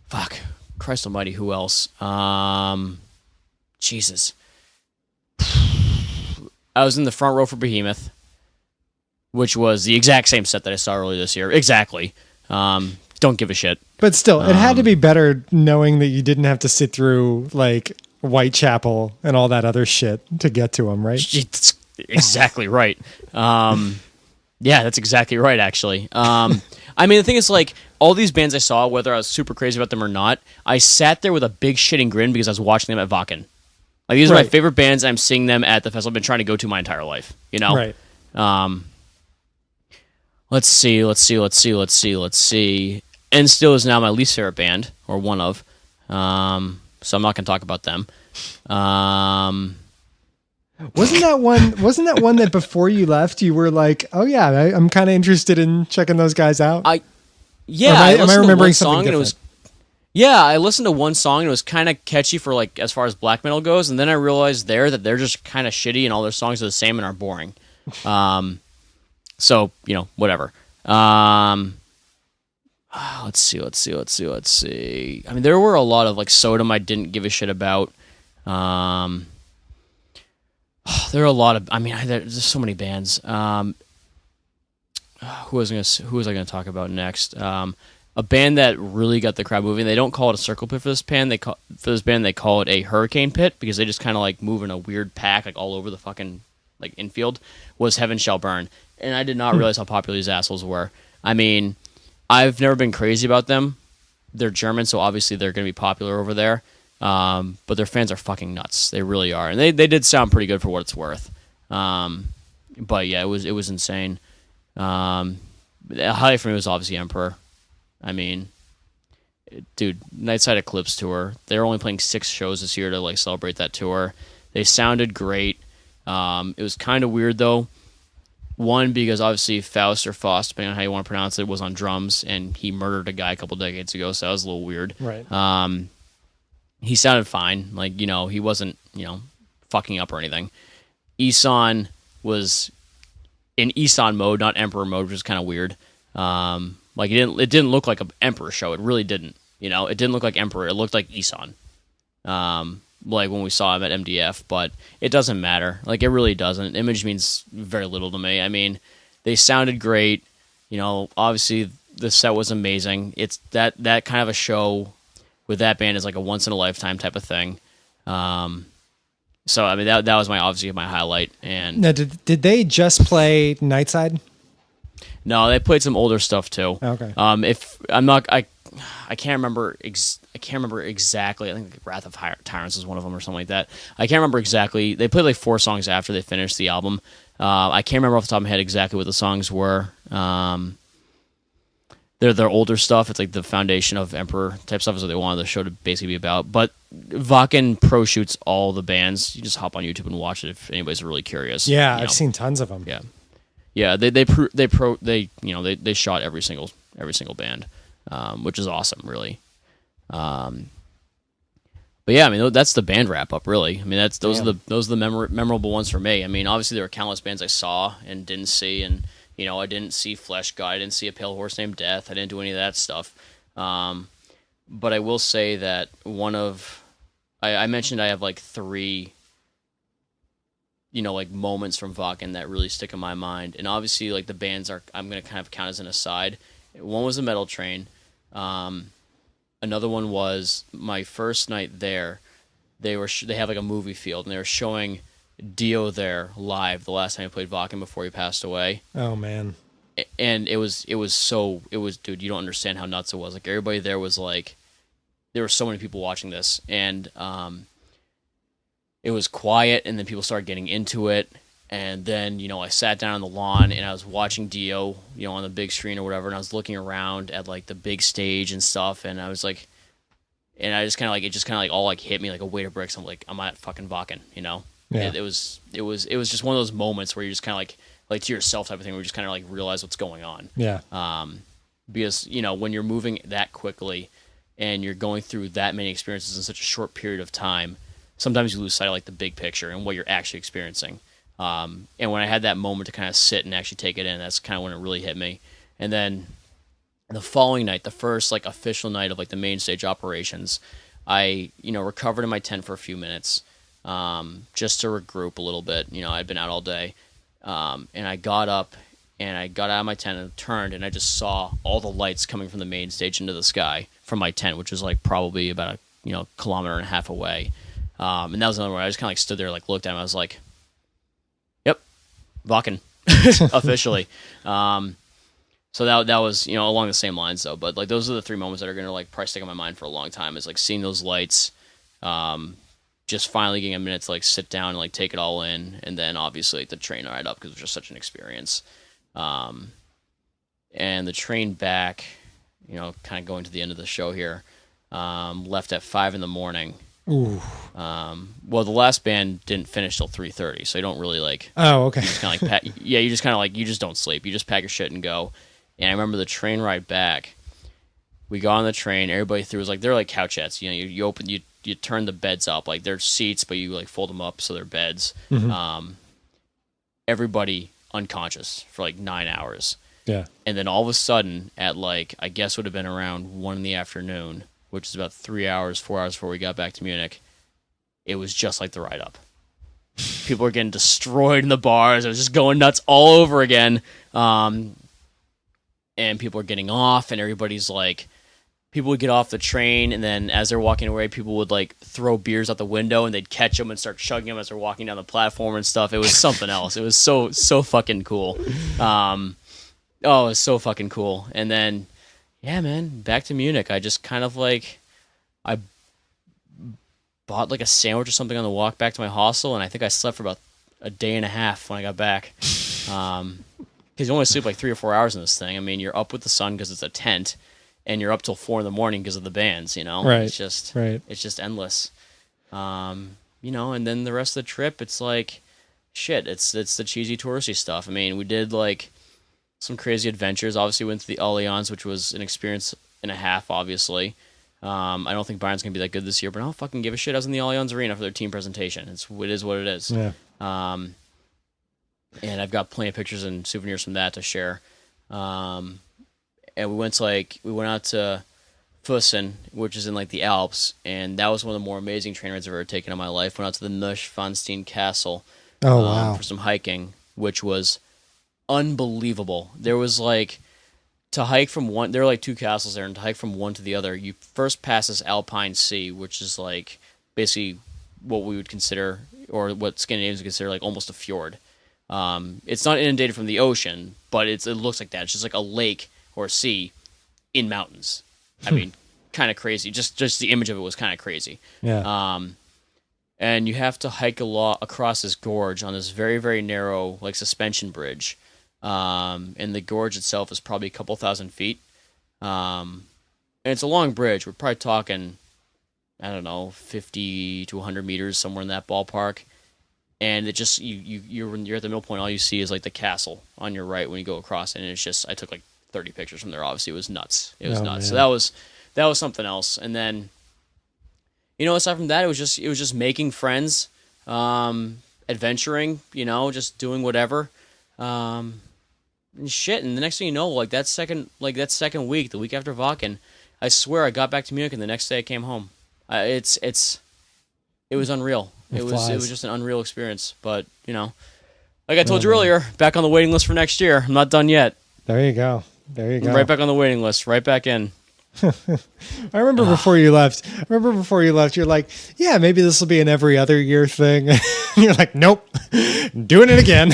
Fuck, Christ Almighty, who else? Jesus, I was in the front row for Behemoth, which was the exact same set that I saw earlier this year. Exactly. Don't give a shit. But still, it had to be better knowing that you didn't have to sit through like Whitechapel and all that other shit to get to them, right? That's exactly right. Yeah, that's exactly right, actually. I mean, the thing is, like, all these bands I saw, whether I was super crazy about them or not, I sat there with a big shitting grin because I was watching them at Wacken. Like, these are my favorite bands. I'm seeing them at the festival I've been trying to go to my entire life, Right. Let's see. And Still is now my least favorite band, or one of. So I'm not going to talk about them. Wasn't that one that before you left you were like, oh yeah, I'm kind of interested in checking those guys out? I am I remembering something different? I listened to one song and it was kind of catchy for like as far as black metal goes, and then I realized that they're just kind of shitty and all their songs are the same and are boring. So whatever. Let's see. I mean, there were a lot of like Sodom I didn't give a shit about. There are a lot of. I mean, there's so many bands. Who was I gonna talk about next? A band that really got the crowd moving. They don't call it a circle pit for this band. They call it a hurricane pit because they just kind of like move in a weird pack like all over the fucking like infield. Was Heaven Shall Burn, and I did not realize how popular these assholes were. I mean, I've never been crazy about them. They're German, so obviously they're going to be popular over there. But their fans are fucking nuts. They really are, and they did sound pretty good for what it's worth. But yeah, it was insane. The highlight for me was obviously Emperor. I mean, dude, Nightside Eclipse tour. They're only playing 6 shows this year to like celebrate that tour. They sounded great. It was kind of weird though. One, because obviously Faust or Faust, depending on how you want to pronounce it, was on drums, and he murdered a guy a couple decades ago, so that was a little weird. Right. He sounded fine. Like, he wasn't, fucking up or anything. Isan was in Isan mode, not Emperor mode, which is kind of weird. Like, it didn't look like an Emperor show. It really didn't. It didn't look like Emperor. It looked like Isan. Like when we saw him at MDF, but it doesn't matter. Like, it really doesn't. Image means very little to me. I mean, they sounded great. Obviously the set was amazing. It's that kind of a show with that band is like a once in a lifetime type of thing. So I mean that was obviously my highlight. And now, did they just play Nightside? No, they played some older stuff too. Okay. If I'm not, I can't remember. I can't remember exactly. I think Wrath of Tyrants is one of them or something like that. I can't remember exactly. They played like 4 songs after they finished the album. I can't remember off the top of my head exactly what the songs were. They're their older stuff. It's like the foundation of Emperor type stuff is what they wanted the show to basically be about. But Wacken pro shoots all the bands. You just hop on YouTube and watch it if anybody's really curious. Yeah, I've seen tons of them. Yeah. They shot every single band, which is awesome, really. But yeah, I mean that's the band wrap up, really. I mean those are the memorable ones for me. I mean, obviously there were countless bands I saw and didn't see, and I didn't see Flesh God, I didn't see A Pale Horse Named Death, I didn't do any of that stuff. But I will say that I mentioned I have like 3 like moments from Wacken that really stick in my mind, and obviously like the bands I'm going to kind of count as an aside. One was a Metal Train. Another one was my first night there. They have like a movie field, and they were showing Dio there live the last time he played Wacken before he passed away. Oh man! and dude, you don't understand how nuts it was. Like everybody there was like, there were so many people watching this, and it was quiet, and then people started getting into it. And then, I sat down on the lawn and I was watching Dio, on the big screen or whatever, and I was looking around at like the big stage and stuff, and I was like, and I just kind of like, it just kind of like all like hit me like a weight of bricks. I'm like, I'm at fucking Wacken, Yeah. It was just one of those moments where you just kind of like to yourself type of thing, where you just kind of like realize what's going on. Yeah. Because, when you're moving that quickly and you're going through that many experiences in such a short period of time, sometimes you lose sight of like the big picture and what you're actually experiencing. And when I had that moment to kind of sit and actually take it in, that's kind of when it really hit me. And then the following night, the first like official night of like the main stage operations, I, recovered in my tent for a few minutes, just to regroup a little bit. I'd been out all day. And I got up and I got out of my tent and turned, and I just saw all the lights coming from the main stage into the sky from my tent, which was like probably about a, kilometer and a half away. And that was another one. I just kind of like stood there, like looked at him. I was like, yep, Wacken, officially. So that was, along the same lines though. But like those are the three moments that are going to like probably stick in my mind for a long time, is like seeing those lights, just finally getting a minute to like sit down and like take it all in. And then obviously like the train ride up, because it was just such an experience. And the train back, kind of going to the end of the show here, left at 5 a.m. Ooh. Well, the last band didn't finish till 3:30, so you don't really like. Oh, okay. You just kind of like you just kind of like, you just don't sleep. You just pack your shit and go. And I remember the train ride back. We got on the train. Everybody through was like, they're like couchettes. You open, you turn the beds up, like they're seats, but you like fold them up so they're beds. Mm-hmm. Everybody unconscious for like 9 hours. Yeah. And then all of a sudden, at like, I guess would have been around 1 p.m, which is about 4 hours before we got back to Munich, it was just like the ride up. People were getting destroyed in the bars. It was just going nuts all over again. And people were getting off, and everybody's like, people would get off the train, and then as they're walking away, people would like throw beers out the window, and they'd catch them and start chugging them as they're walking down the platform and stuff. It was something else. It was so fucking cool. It was so fucking cool. And then, yeah, man, back to Munich. I just kind of like, I bought like a sandwich or something on the walk back to my hostel, and I think I slept for about a day and a half when I got back. Because you only sleep like 3 or 4 hours in this thing. I mean, you're up with the sun because it's a tent, and you're up till 4 a.m. because of the bands. Right. It's just right. It's just endless. And then the rest of the trip, it's like, shit. It's the cheesy touristy stuff. I mean, we did like some crazy adventures. Obviously, went to the Allianz, which was an experience and a half, obviously. I don't think Bayern's going to be that good this year, but I don't fucking give a shit. I was in the Allianz Arena for their team presentation. It is what it is. Yeah. And I've got plenty of pictures and souvenirs from that to share. And we went out to Füssen, which is in like the Alps, and that was one of the more amazing train rides I've ever taken in my life. Went out to the Neuschwanstein Castle for some hiking, which was unbelievable. There was like, to hike from one, there are like 2 castles there, and to hike from one to the other, you first pass this Alpine Sea, which is like basically what we would consider, or what Scandinavians would consider, like almost a fjord. It's not inundated from the ocean, but it looks like that. It's just like a lake or a sea in mountains. I mean, kind of crazy. Just the image of it was kind of crazy. Yeah. And you have to hike across this gorge on this very, very narrow like suspension bridge. And the gorge itself is probably a couple thousand feet. And it's a long bridge. We're probably talking, I don't know, 50 to 100 meters, somewhere in that ballpark. And it just, you're at the middle point, all you see is like the castle on your right when you go across. And it's just, I took like 30 pictures from there. Obviously, it was nuts. It was nuts. Man. So that was something else. And then, aside from that, it was just making friends, adventuring, just doing whatever. And shit, and the next thing you know, like that second week, the week after Wacken, I swear I got back to Munich, and the next day I came home. It was unreal. It was just an unreal experience. But like I told you earlier, back on the waiting list for next year. I'm not done yet. There you go. I'm right back on the waiting list. Right back in. I remember before you left, you're like, yeah, maybe this will be an every other year thing. And you're like, nope, doing it again.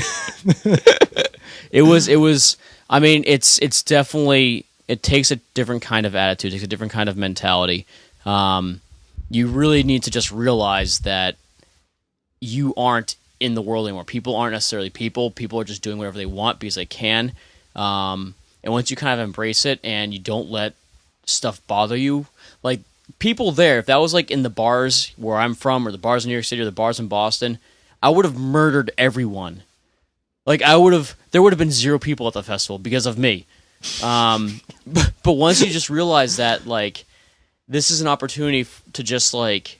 It was. I mean, it's definitely. It takes a different kind of attitude. It takes a different kind of mentality. You really need to just realize that you aren't in the world anymore. People aren't necessarily people. People are just doing whatever they want because they can. And once you kind of embrace it and you don't let stuff bother you, like people there, if that was like in the bars where I'm from, or the bars in New York City, or the bars in Boston, I would have murdered everyone. Like there would have been 0 people at the festival because of me. But once you just realize that, like, this is an opportunity to just like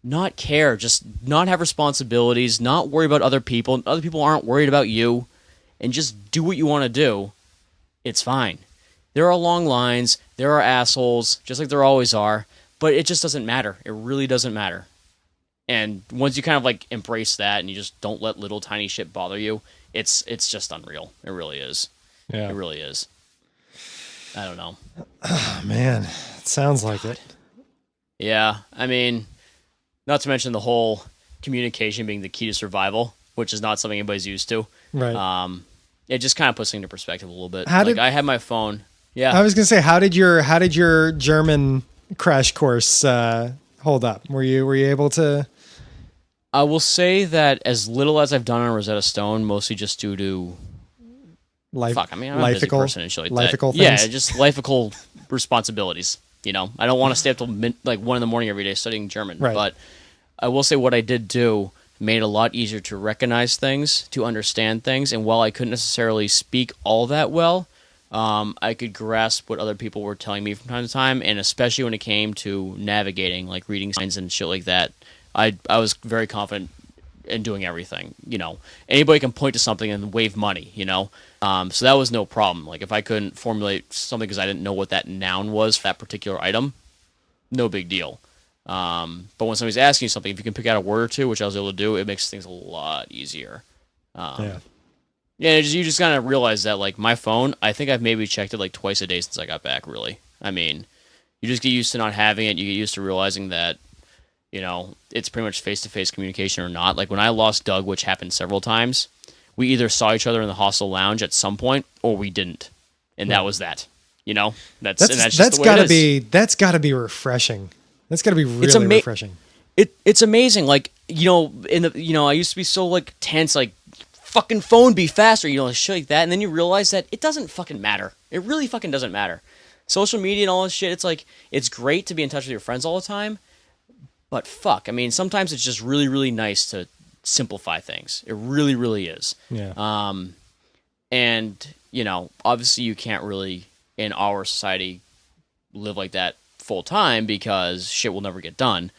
not care, just not have responsibilities, not worry about other people. Other people aren't worried about you, and just do what you want to do. It's fine. There are long lines. There are assholes, just like there always are. But it just doesn't matter. It really doesn't matter. And once you kind of like embrace that, and you just don't let little tiny shit bother you, it's just unreal. It really is. Yeah, it really is. I don't know. Oh, man, it sounds like it. Yeah, I mean, not to mention the whole communication being the key to survival, which is not something anybody's used to. Right. It just kind of puts things into perspective a little bit. I had my phone. Yeah. I was gonna say, how did your German crash course hold up? Were you able to? I will say that as little as I've done on Rosetta Stone, mostly just due to I'm a busy person and shit like that. Things? Yeah, just lifeical responsibilities. You know, I don't want to stay up till 1 a.m. every day studying German. Right. But I will say what I did do made it a lot easier to recognize things, to understand things, and while I couldn't necessarily speak all that well, I could grasp what other people were telling me from time to time, and especially when it came to navigating, like reading signs and shit like that, I was very confident in doing everything. You know, anybody can point to something and wave money, you know? So that was no problem. Like, if I couldn't formulate something because I didn't know what that noun was for that particular item, no big deal. But when somebody's asking you something, if you can pick out a word or two, which I was able to do, it makes things a lot easier. Yeah, you just kind of realize that, like, my phone, I think I've maybe checked it like twice a day since I got back, really. I mean, you just get used to not having it. You get used to realizing that, you know, it's pretty much face-to-face communication or not. Like, when I lost Doug, which happened several times, we either saw each other in the hostel lounge at some point or we didn't. And that was that. You know? That's just the way it is. That's gotta be refreshing. That's gotta be really refreshing. It's amazing. Like, you know, I used to be so like tense, like, fucking phone be faster, you know, like shit like that, and then you realize that it doesn't fucking matter. It really fucking doesn't matter. Social media and all this shit, it's like, it's great to be in touch with your friends all the time, but fuck, I mean, sometimes it's just really, really nice to simplify things. It really, really is. Yeah. And, you know, obviously you can't really, in our society, live like that full time because shit will never get done.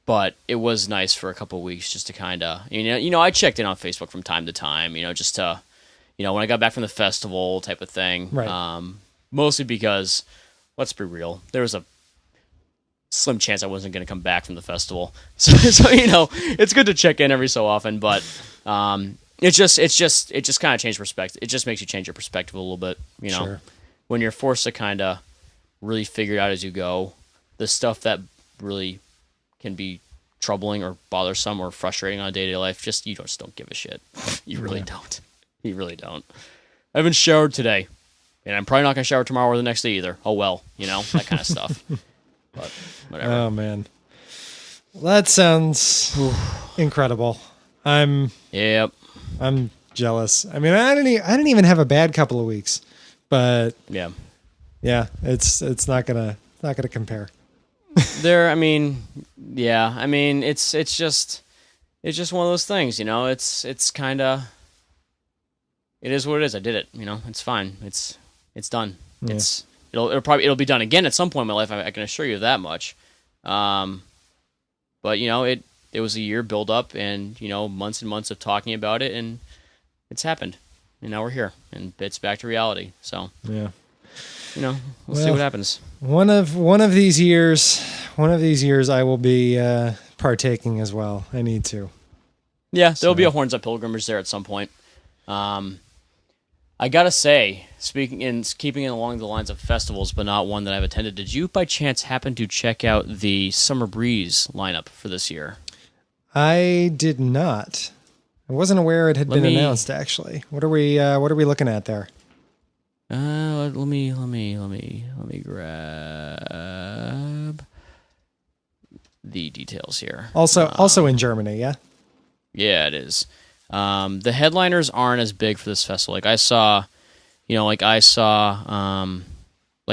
But it was nice for a couple of weeks just to kind of, you know, I checked in on Facebook from time to time, you know, just to, you know, when I got back from the festival type of thing. Right. Mostly because, let's be real, there was a slim chance I wasn't going to come back from the festival. So, you know, it's good to check in every so often, but it just kind of changed perspective. It just makes you change your perspective a little bit, you know. Sure. When you're forced to kind of really figure it out as you go, the stuff that really can be troubling or bothersome or frustrating on day-to-day life, you just don't give a shit. You really don't. You really don't. I haven't showered today, and I'm probably not going to shower tomorrow or the next day either. Oh, well, you know, that kind of stuff. But whatever. Oh, man. Well, that sounds incredible. I'm jealous. I mean, I didn't even have a bad couple of weeks, but yeah, it's not gonna compare. I mean, it's just one of those things, you know. It's kind of, it is what it is. I did it, you know. It's fine. It's done. Yeah. It'll be done again at some point in my life. I can assure you that much. But you know, it was a year build up, and you know, months and months of talking about it, and it's happened, and now we're here, and it's back to reality. So yeah. You know, we'll see what happens. One of these years, I will be partaking as well. I need to. Yeah, there'll be a Horns Up pilgrimage there at some point. I gotta say, keeping it along the lines of festivals, but not one that I've attended, did you by chance happen to check out the Summer Breeze lineup for this year? I did not. I wasn't aware it had been me- announced. Actually, what are we looking at there? Let me grab the details here. Also in Germany, yeah. Yeah, it is. The headliners aren't as big for this festival. Like I saw like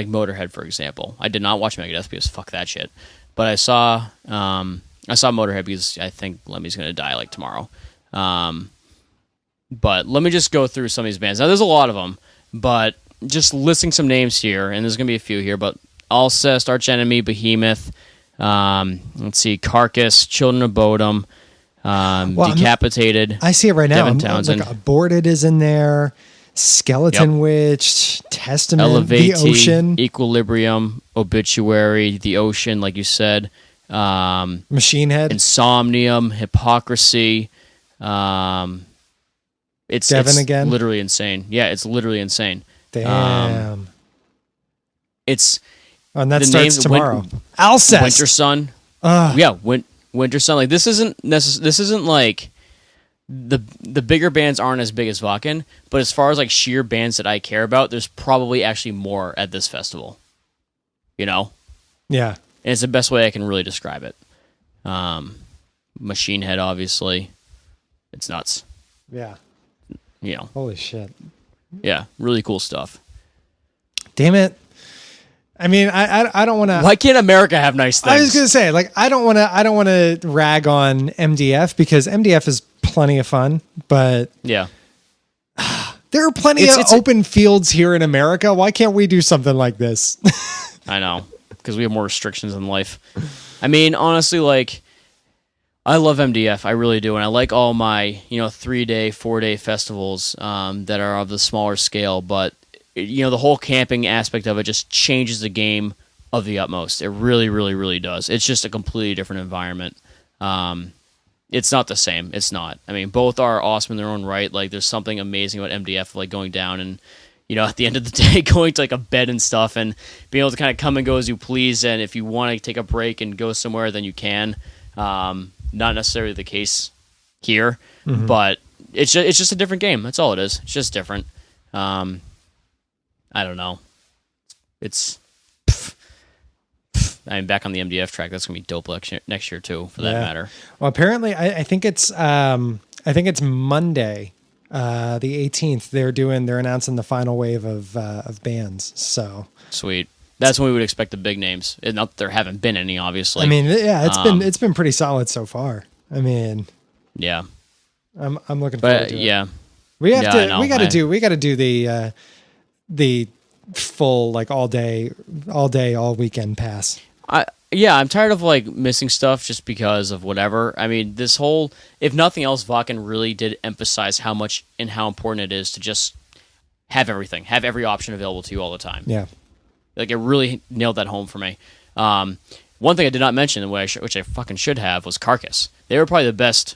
Motorhead, for example. I did not watch Megadeth because fuck that shit. But I saw Motorhead because I think Lemmy's going to die like tomorrow. But let me just go through some of these bands. Now, there's a lot of them, but just listing some names here, and there's going to be a few here, but Alcest, Arch Enemy, Behemoth, let's see, Carcass, Children of Bodom, Decapitated. I see it right now. Devin Townsend. Like Aborted is in there. Skeleton Witch, Testament, Elevate, The Ocean, Equilibrium, Obituary, The Ocean, like you said, Machine Head, Insomnium, Hypocrisy. It's again. Literally insane. Yeah, it's literally insane. Damn. It's and that the starts names, tomorrow. Alcest, Winter Sun. Yeah, Winter Sun. Like this isn't like the bigger bands aren't as big as Wacken, but as far as like sheer bands that I care about, there's probably actually more at this festival. You know? Yeah. And it's the best way I can really describe it. Machine Head, obviously. It's nuts. Yeah. You know. Holy shit. Yeah, really cool stuff. Damn it. I mean, I don't want to. Why can't America have nice things? I was gonna say, like, I don't want to rag on MDF because MDF is plenty of fun, but yeah, there are plenty of open fields here in America. Why can't we do something like this? I know, because we have more restrictions in life. I mean, honestly, like, I love MDF, I really do, and I like all my 3-day, 4-day festivals that are of the smaller scale, but the whole camping aspect of it just changes the game of the utmost. It really, really, really does. It's just a completely different environment. It's not the same. It's not. I mean, both are awesome in their own right. Like, there's something amazing about MDF, like going down and, at the end of the day, going to like a bed and stuff and being able to kind of come and go as you please. And if you want to take a break and go somewhere, then you can. Not necessarily the case here, but it's just a different game. That's all it is. It's just different. I don't know. It's, I mean, back on the MDF track. That's gonna be dope next year too, for that matter. Well, apparently, I think it's Monday, the 18th. They're announcing the final wave of bands. So sweet. That's when we would expect the big names. Not that there haven't been any, obviously. I mean, yeah, it's been pretty solid so far. I mean, yeah, I'm looking forward to it. Yeah, we got to do the full, like, all weekend pass. I'm tired of like missing stuff just because of whatever. I mean, this whole, if nothing else, Wacken really did emphasize how much and how important it is to just have everything, have every option available to you all the time. Yeah. Like, it really nailed that home for me. One thing I did not mention, which I fucking should have, was Carcass. They were probably the best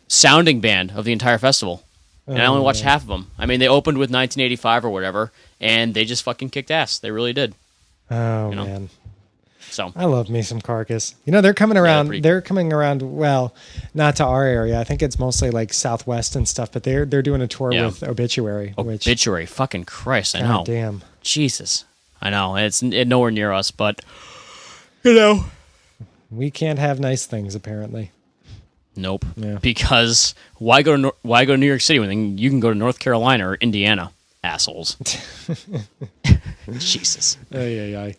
sounding band of the entire festival. And I only watched half of them. I mean, they opened with 1985 or whatever, and they just fucking kicked ass. They really did. Oh, man. So I love me some Carcass. They're coming around. They're coming around. Well, not to our area. I think it's mostly like Southwest and stuff. But they're doing a tour with Obituary. Obituary, fucking Christ! I God know. Damn. Jesus, I know. It's nowhere near us, but we can't have nice things apparently. Nope. Yeah. Because why go to New York City when you can go to North Carolina or Indiana? Assholes. Jesus. Yep.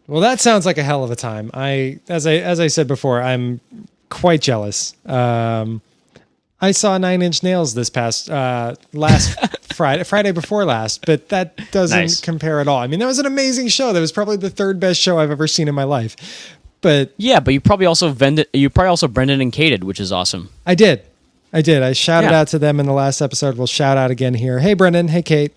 Well, that sounds like a hell of a time. As I said before, I'm quite jealous. I saw Nine Inch Nails this past last Friday before last, but that doesn't compare at all. I mean, that was an amazing show. That was probably the third best show I've ever seen in my life. But yeah, but you probably also Brendan and Cated, which is awesome. I did. I shouted out to them in the last episode. We'll shout out again here. Hey, Brendan. Hey, Kate.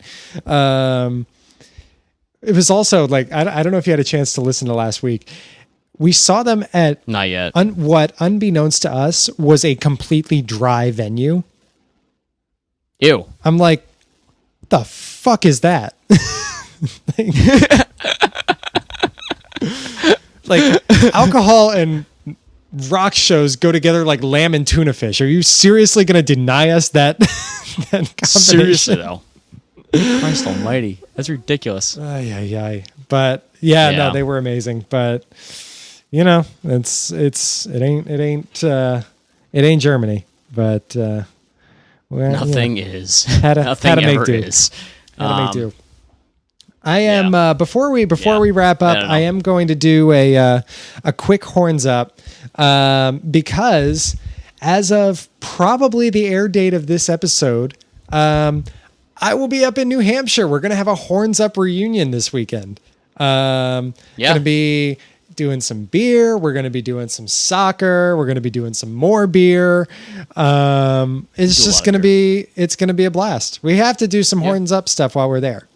It was also like, I don't know if you had a chance to listen to last week. We saw them at not yet. What, unbeknownst to us, was a completely dry venue. Ew. I'm like, what the fuck is that? like alcohol and rock shows go together like lamb and tuna fish. Are you seriously going to deny us that, that combination? Seriously though. Christ almighty. That's ridiculous. Ay. But yeah, no, they were amazing. But you know, it ain't Germany. But nothing is. Nothing ever is. Had to make do. I am before we wrap up, I am going to do a quick horns up because as of probably the air date of this episode, I will be up in New Hampshire. We're going to have a horns up reunion this weekend. Going to be doing some beer. We're going to be doing some soccer. We're going to be doing some more beer. It's just going to be a blast. We have to do some horns up stuff while we're there.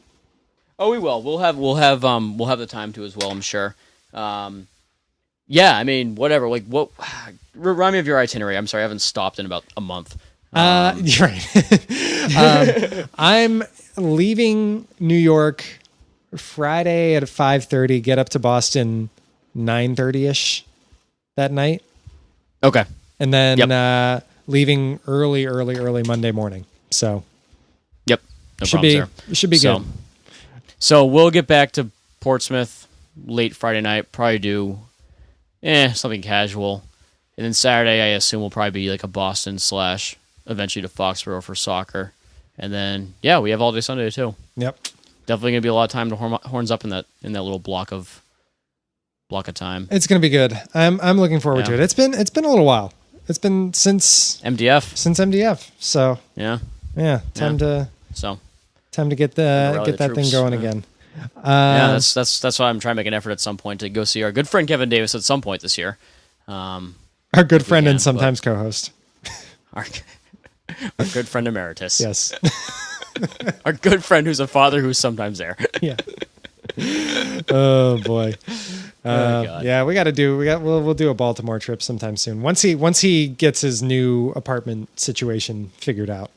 Oh, we will. We'll have the time to as well, I'm sure. I mean, whatever. Like, what? Remind me of your itinerary. I'm sorry, I haven't stopped in about a month. You're right. I'm leaving New York Friday at 5:30. Get up to Boston 9:30ish that night. Okay. And then leaving early Monday morning. So. Yep. No should be good. So we'll get back to Portsmouth late Friday night. Probably do something casual. And then Saturday, I assume, will probably be like a Boston / eventually to Foxborough for soccer. And then, we have all day Sunday too. Yep. Definitely going to be a lot of time to horns up in that little block of time. It's going to be good. I'm looking forward to it. It's been a little while. It's been since MDF. So time to get that thing going again. That's why I'm trying to make an effort at some point to go see our good friend Kevin Davis at some point this year. Our good friend and sometimes co-host. Our good friend emeritus. Yes. Our good friend who's a father who's sometimes there. Yeah. Oh boy. We'll do a Baltimore trip sometime soon. Once he gets his new apartment situation figured out.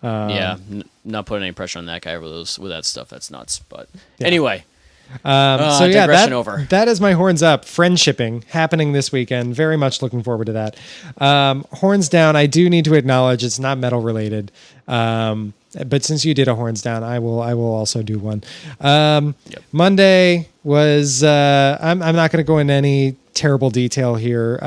Not putting any pressure on that guy with that stuff. That's nuts. But anyway, digression over. That is my horns up. Friendshipping happening this weekend. Very much looking forward to that. Horns down. I do need to acknowledge it's not metal related. But since you did a horns down, I will also do one. Monday was. I'm not going to go into any terrible detail here.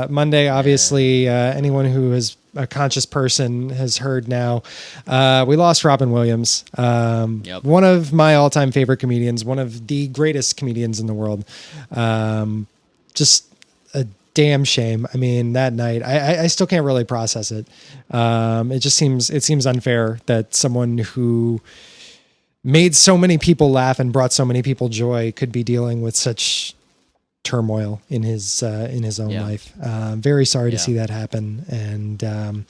Monday, obviously, anyone who is a conscious person has heard now. We lost Robin Williams, one of my all-time favorite comedians, one of the greatest comedians in the world. Just a damn shame. I mean, that night, I still can't really process it. It seems unfair that someone who made so many people laugh and brought so many people joy could be dealing with such turmoil in his own life. Very sorry to see that happen. And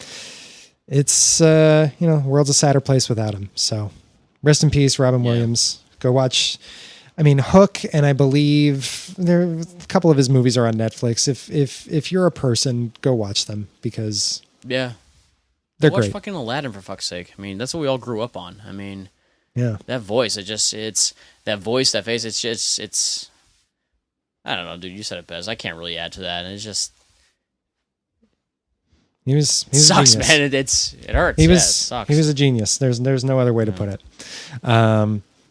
it's, the world's a sadder place without him. So rest in peace, Robin Williams. Go watch, Hook, and I believe a couple of his movies are on Netflix. If you're a person, go watch them because they're great. Watch fucking Aladdin for fuck's sake. That's what we all grew up on. That voice, it's that voice, that face, it's I don't know, dude. You said it best. I can't really add to that. And it's just he sucks, man. It hurts. It sucks. He was a genius. There's no other way to put it.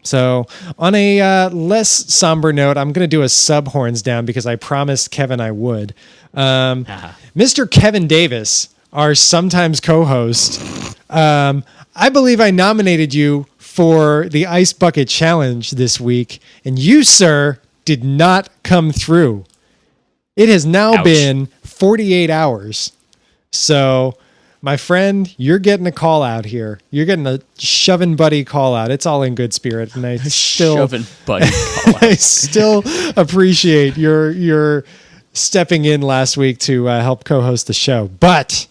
So on a less somber note, I'm going to do a sub horns down because I promised Kevin I would. Mr. Kevin Davis, our sometimes co-host, I believe I nominated you for the Ice Bucket Challenge this week, and you, sir, did not come through. It has now been 48 hours. So, my friend, you're getting a call out here. You're getting a shoving buddy call out. It's all in good spirit, and I still shoving buddy call out. I still appreciate your stepping in last week to help co-host the show. But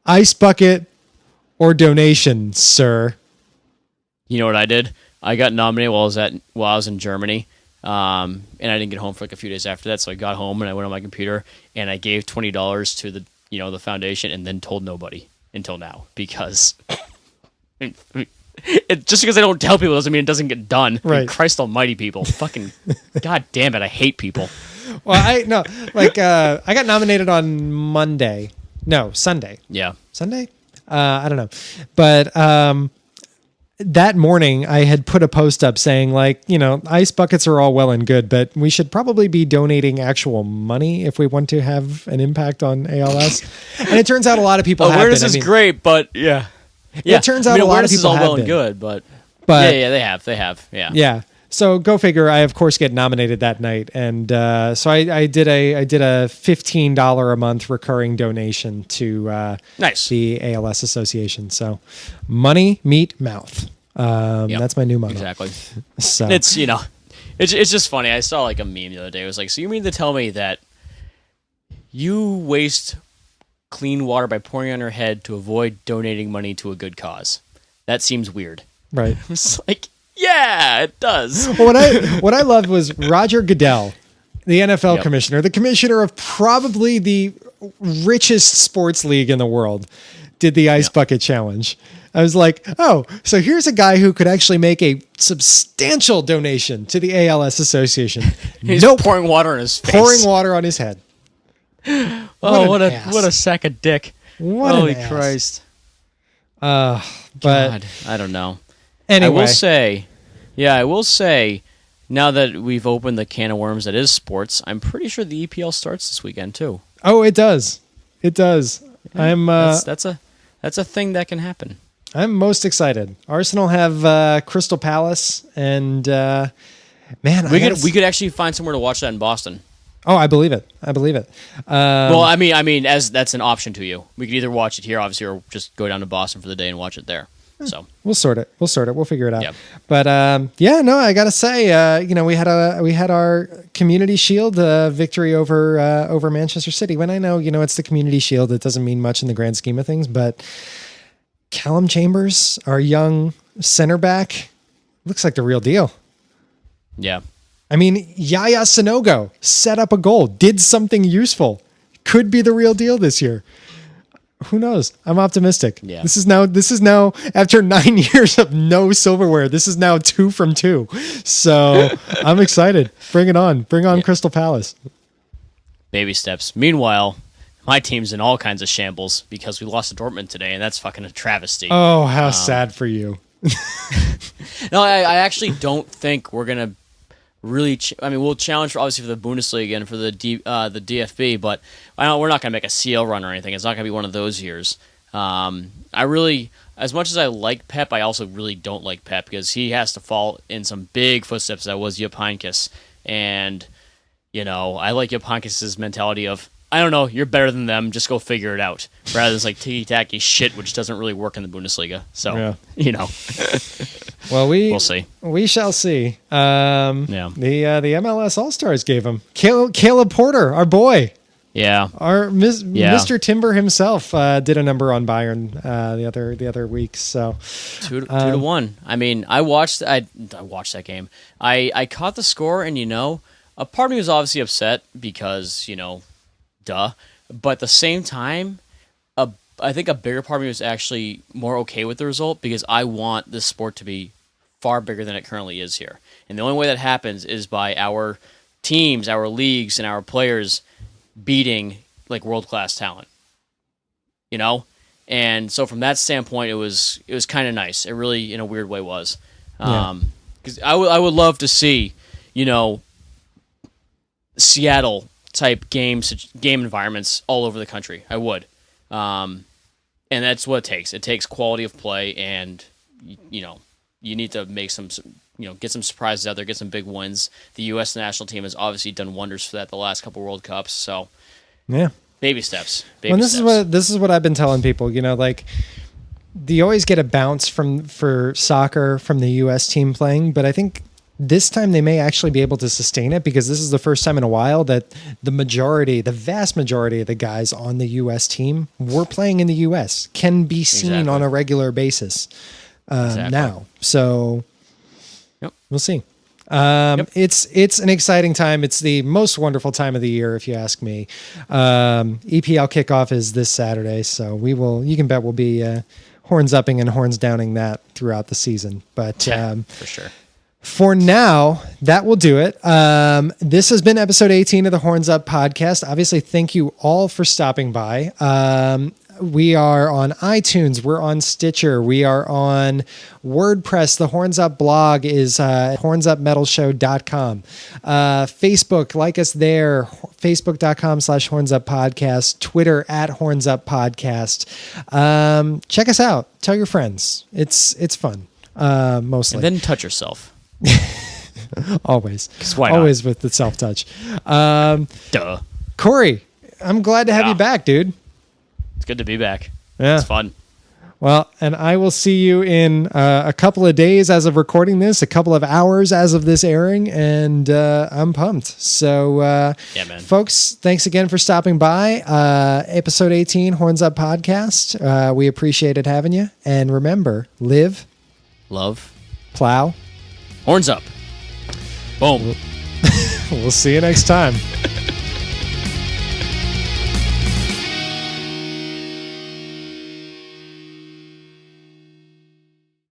Ice Bucket or donation, sir? You know what I did? I got nominated while I was in Germany. And I didn't get home for like a few days after that. So I got home and I went on my computer and I gave $20 to the foundation and then told nobody until now because just because I don't tell people doesn't mean it doesn't get done. Right. Christ almighty, people. Fucking God damn it. I hate people. Well, I got nominated on Monday. No, Sunday. Yeah. Sunday? I don't know. But that morning I had put a post up saying like, ice buckets are all well and good, but we should probably be donating actual money if we want to have an impact on ALS. And it turns out a lot of people have awareness been. is great, but yeah. It turns out a lot of people is all have well been. and good, but yeah, they have. Yeah. Yeah. So go figure. I of course get nominated that night, and so I did a $15 a month recurring donation to the ALS Association. So money, meat, mouth. That's my new motto. Exactly. So it's it's just funny. I saw like a meme the other day. It was like, so you mean to tell me that you waste clean water by pouring it on your head to avoid donating money to a good cause? That seems weird. Right. It's like, yeah, it does. Well, what I loved was Roger Goodell, the NFL commissioner, the commissioner of probably the richest sports league in the world, did the ice bucket challenge. I was like, oh, so here's a guy who could actually make a substantial donation to the ALS Association. He's pouring water on his face. Pouring water on his head. What a sack of dick. Holy Christ. But God, I don't know. Anyway. I will say, now that we've opened the can of worms that is sports, I'm pretty sure the EPL starts this weekend too. Oh, it does. It does. Yeah, that's a thing that can happen. I'm most excited. Arsenal have Crystal Palace, and man, we could actually find somewhere to watch that in Boston. Oh, I believe it. Well, I mean, as that's an option to you. We could either watch it here, obviously, or just go down to Boston for the day and watch it there. So we'll sort it. We'll figure it out. Yep. But I gotta say, we had our Community Shield victory over Manchester City. When I know, it's the Community Shield, it doesn't mean much in the grand scheme of things. But Callum Chambers, our young center back, looks like the real deal. Yeah. I mean, Yaya Sanogo set up a goal, did something useful, could be the real deal this year. Who knows? I'm optimistic. Yeah. This is now after 9 years of no silverware. This is now 2 from 2. So I'm excited. Bring it on. Bring on Crystal Palace. Baby steps. Meanwhile, my team's in all kinds of shambles because we lost to Dortmund today, and that's fucking a travesty. Oh, how sad for you. No, I actually don't think we're gonna really. We'll challenge obviously for the Bundesliga and for the DFB, but we're not gonna make a CL run or anything. It's not gonna be one of those years. As much as I like Pep, I also really don't like Pep because he has to fall in some big footsteps. That was Jupp Heynckes, and I like Jupp Heynckes' mentality of, I don't know, you're better than them, just go figure it out, rather than like ticky-tacky shit, which doesn't really work in the Bundesliga. So, Well, we'll see. We shall see. The MLS All-Stars gave him Caleb Porter, our boy. Yeah. Mr. Timber himself did a number on Bayern the other week. So 2-1. I mean, I watched that game. I caught the score, and a part of me was obviously upset because duh. But at the same time, I think a bigger part of me was actually more okay with the result because I want this sport to be far bigger than it currently is here. And the only way that happens is by our teams, our leagues, and our players beating like world-class talent. And so from that standpoint, it was kind of nice. It really, in a weird way, was. Because I would love to see, Seattle type game environments all over the country. I would. And that's what it takes. It takes quality of play, and you need to make some, get some surprises out there, get some big wins. The U.S. national team has obviously done wonders for that the last couple World Cups. So, yeah, baby steps. This is what I've been telling people. You always get a bounce for soccer from the U.S. team playing, but I think this time they may actually be able to sustain it because this is the first time in a while that the vast majority of the guys on the U.S. team were playing in the U.S. can be seen on a regular basis now. So we'll see. It's an exciting time. It's the most wonderful time of the year, if you ask me. EPL kickoff is this Saturday, so you can bet we'll be horns upping and horns downing that throughout the season. But for sure. For now, that will do it. This has been episode 18 of the Horns Up podcast. Obviously, thank you all for stopping by. We are on iTunes. We're on Stitcher. We are on WordPress. The Horns Up blog is hornsupmetalshow.com. Facebook, like us there, facebook.com/hornsuppodcast, Twitter @hornsuppodcast. Check us out. Tell your friends. It's fun, mostly. And then touch yourself. Always. 'Cause why not? Always with the self-touch. Duh. Corey, I'm glad to have Yeah. you back, dude. It's good to be back. Yeah. It's fun. Well, and I will see you in a couple of days as of recording this, a couple of hours as of this airing, and I'm pumped. So, Yeah, man. folks, thanks again for stopping by. Episode 18, Horns Up Podcast. We appreciated having you. And remember, live, Love. plow. Horns up. Boom. We'll see you next time.